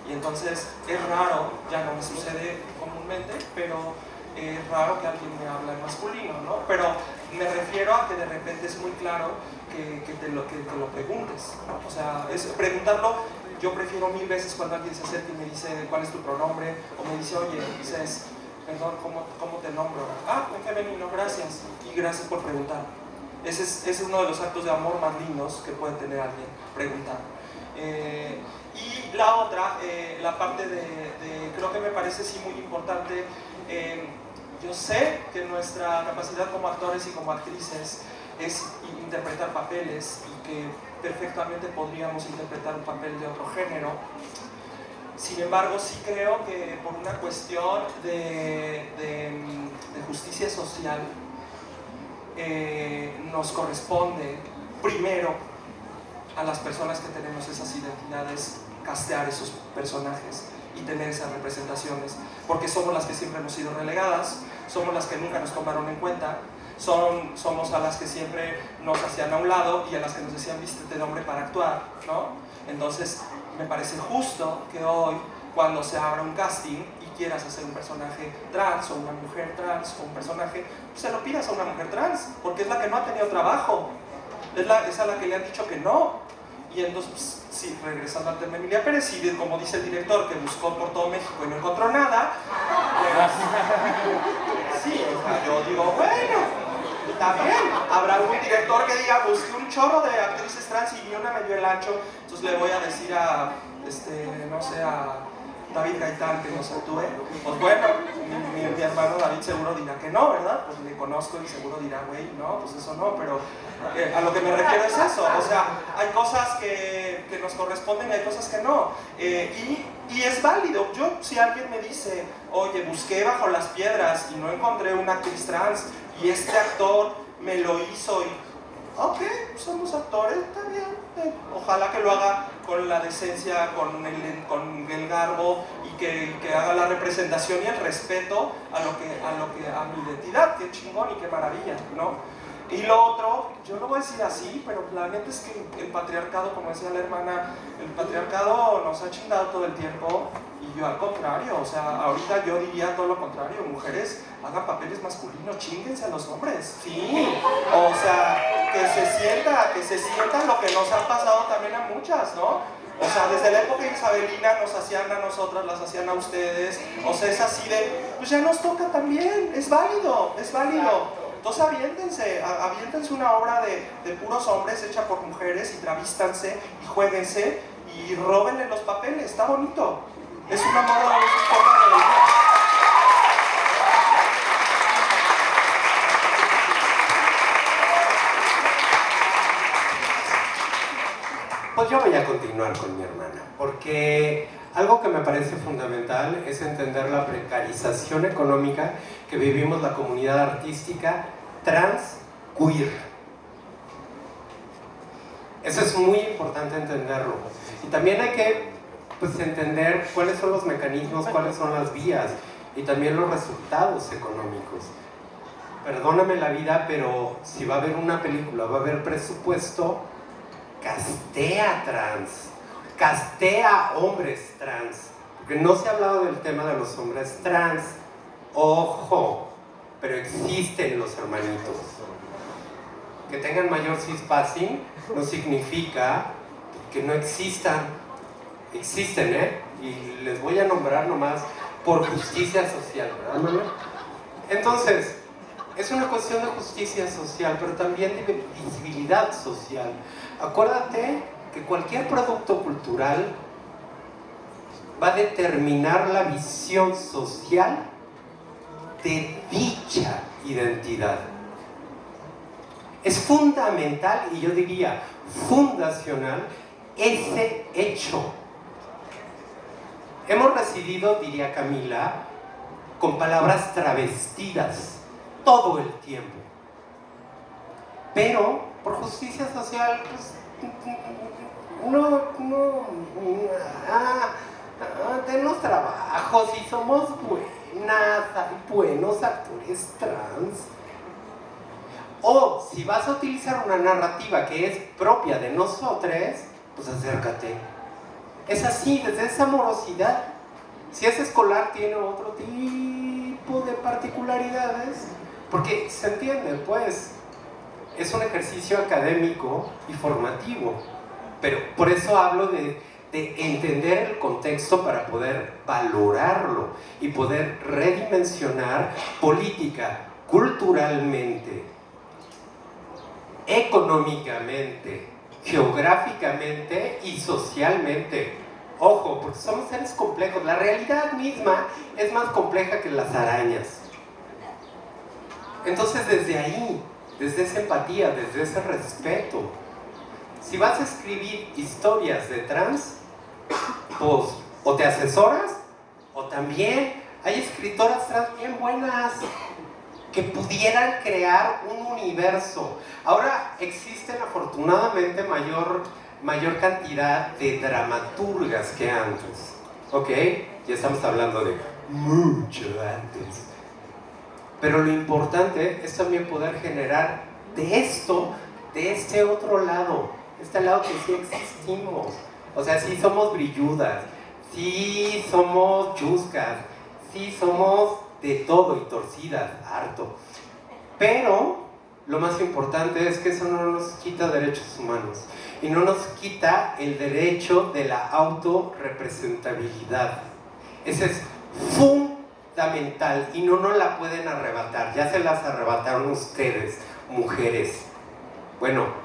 y entonces es raro, ya no me sucede comúnmente, pero es raro que alguien me hable en masculino, ¿no? Pero me refiero a que de repente es muy claro que te lo preguntes, ¿no? O sea, preguntarlo, yo prefiero 1000 veces cuando alguien se acerca y me dice cuál es tu pronombre, o me dice, oye, dices, perdón, ¿cómo te nombro? Ah, en femenino, gracias, y gracias por preguntar. Ese es uno de los actos de amor más lindos que puede tener alguien, preguntar. Y la otra, la parte creo que me parece sí muy importante. Yo sé que nuestra capacidad como actores y como actrices es interpretar papeles, y que perfectamente podríamos interpretar un papel de otro género. Sin embargo, sí creo que por una cuestión de justicia social, nos corresponde primero a las personas que tenemos esas identidades castear esos personajes y tener esas representaciones, porque somos las que siempre hemos sido relegadas, somos las que nunca nos tomaron en cuenta, somos a las que siempre nos hacían a un lado y a las que nos decían vístete de hombre para actuar, ¿no? Entonces me parece justo que hoy, cuando se abra un casting y quieras hacer un personaje trans o una mujer trans o un personaje, pues se lo pidas a una mujer trans, porque es la que no ha tenido trabajo, es a la que le han dicho que no. Y entonces, pues, sí, regresando al tema de Emilia Pérez, y como dice el director, que buscó por todo México y no encontró nada, pues, sí, o sea, yo digo, bueno, está bien, habrá algún director que diga, busqué un chorro de actrices trans y ni una me dio el ancho, entonces le voy a decir a, no sé, a David Gaitán que nos actúe. Pues bueno, mi hermano David seguro dirá que no, ¿verdad? Pues le conozco y seguro dirá, güey, no, pues eso no, pero a lo que me refiero es eso, o sea, hay cosas que nos corresponden y hay cosas que no, y es válido. Yo, si alguien me dice, oye, busqué bajo las piedras y no encontré una actriz trans, y este actor me lo hizo y, ok, somos actores, está bien. Ojalá que lo haga con la decencia, con el garbo y que haga la representación y el respeto a mi identidad. Qué chingón y qué maravilla, ¿no? Y lo otro, yo lo voy a decir así, pero la neta es que el patriarcado, como decía la hermana, el patriarcado nos ha chingado todo el tiempo y yo al contrario, o sea, ahorita yo diría todo lo contrario, mujeres hagan papeles masculinos, chínguense a los hombres, sí, o sea, que se sienta lo que nos ha pasado también a muchas, ¿no? O sea, desde la época isabelina nos hacían a nosotras, las hacían a ustedes, o sea, es así de, pues ya nos toca también, es válido, es válido. Entonces aviéntense una obra de puros hombres hecha por mujeres y travístanse y jueguense y róbenle los papeles, está bonito. Es una moda, es una forma de vida. Pues yo voy a continuar con mi hermana, porque algo que me parece fundamental es entender la precarización económica que vivimos la comunidad artística trans queer. Eso es muy importante entenderlo. Y también hay que entender cuáles son los mecanismos, cuáles son las vías y también los resultados económicos. Perdóname la vida, pero si va a haber una película, va a haber presupuesto, castea trans, castea hombres trans, porque no se ha hablado del tema de los hombres trans. Ojo, pero existen los hermanitos. Que tengan mayor cispassing no significa que no existan. Existen, ¿eh? Y les voy a nombrar nomás por justicia social, ¿verdad, Manuel? Entonces, es una cuestión de justicia social, pero también de visibilidad social. Acuérdate que cualquier producto cultural va a determinar la visión social de dicha identidad. Es fundamental, y yo diría fundacional, ese hecho. Hemos recibido, diría Camila, con palabras travestidas todo el tiempo. Pero, por justicia social, pues, denos trabajos y somos buenas, hay buenos actores trans. O si vas a utilizar una narrativa que es propia de nosotros, pues acércate. Es así, desde esa amorosidad. Si es escolar, tiene otro tipo de particularidades, porque se entiende, pues, es un ejercicio académico y formativo. Pero por eso hablo de entender el contexto para poder valorarlo y poder redimensionar política, culturalmente, económicamente, geográficamente y socialmente. Ojo, porque somos seres complejos. La realidad misma es más compleja que las arañas. Entonces, desde ahí, desde esa empatía, desde ese respeto, si vas a escribir historias de trans, pues o te asesoras o también hay escritoras trans bien buenas que pudieran crear un universo. Ahora existen afortunadamente mayor cantidad de dramaturgas que antes, ¿ok? Ya estamos hablando de mucho antes. Pero lo importante es también poder generar de esto, de este otro lado, este lado que sí existimos. O sea, sí somos brilludas, sí somos chuscas, sí somos de todo y torcidas, harto. Pero lo más importante es que eso no nos quita derechos humanos y no nos quita el derecho de la autorrepresentabilidad. Ese es fundamental y no nos la pueden arrebatar. Ya se las arrebataron ustedes, mujeres. Bueno,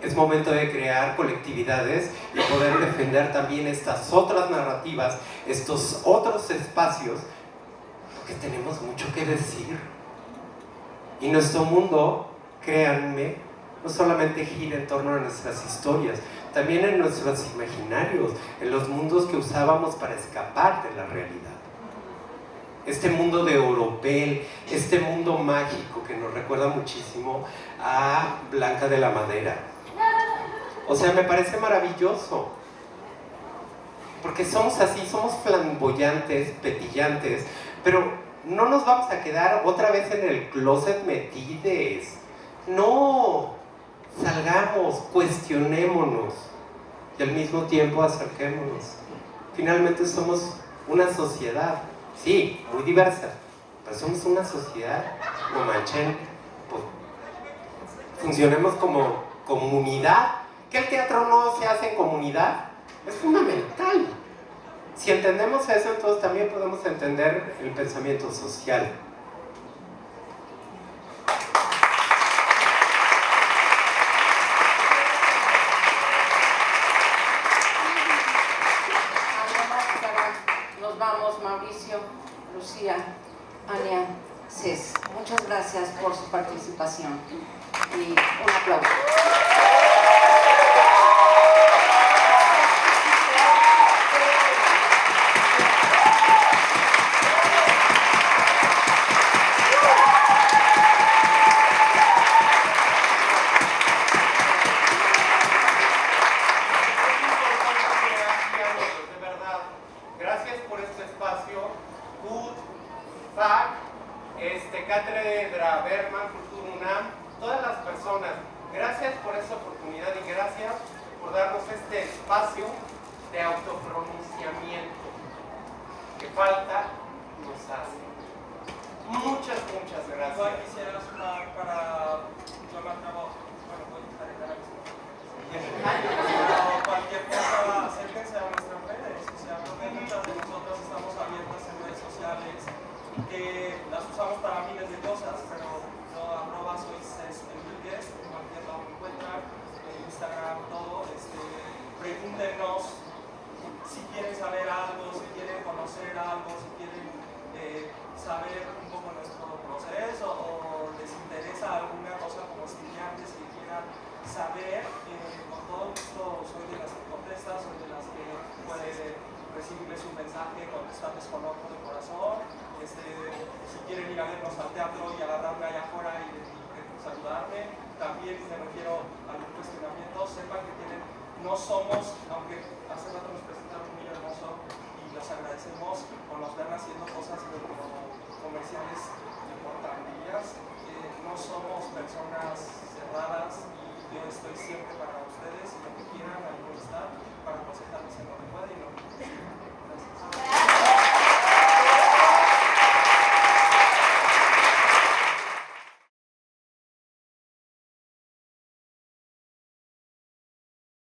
es momento de crear colectividades y poder defender también estas otras narrativas, estos otros espacios, porque tenemos mucho que decir. Y nuestro mundo, créanme, no solamente gira en torno a nuestras historias, también en nuestros imaginarios, en los mundos que usábamos para escapar de la realidad. este mundo de Oropel, este mundo mágico que nos recuerda muchísimo a Blanca de la Madera. O sea, me parece maravilloso. Porque somos así, somos flamboyantes, petillantes, pero no nos vamos a quedar otra vez en el closet metides. No, salgamos, cuestionémonos y al mismo tiempo acerquémonos. Finalmente somos una sociedad, sí, muy diversa, pero somos una sociedad, no manchen, pues, funcionemos como comunidad. ¿Que el teatro no se hace en comunidad? Es fundamental. Si entendemos eso, entonces también podemos entender el pensamiento social. Nos vamos, Mauricio, Lucía, Ania, Cés. Muchas gracias por su participación y un aplauso. Cátedra Bergman, Cultura UNAM, todas las personas, gracias por esta oportunidad y gracias por darnos este espacio de autopronunciamiento que falta nos hace. Muchas gracias. Igual quisiera sumar para tomar trabajo. Bueno, voy a estar en la pero cualquier cosa, acérquense a nuestras redes. O sea, creo que muchas de nosotros estamos abiertas en redes sociales que las usamos para miles de cosas, pero yo @soy Cés Enríquez, en cualquier lado me encuentran, en Instagram, todo. Pregúntenos si quieren saber algo, si quieren conocer algo, si quieren saber un poco nuestro proceso o les interesa alguna cosa como estudiantes que quieran saber. Con todo gusto soy de las que contesta, soy de las que puede recibirles un mensaje, contestarles con ojo de corazón. Si quieren ir a vernos al teatro y agarrarme allá afuera y saludarme, también me refiero a los cuestionamientos, sepan que no somos, aunque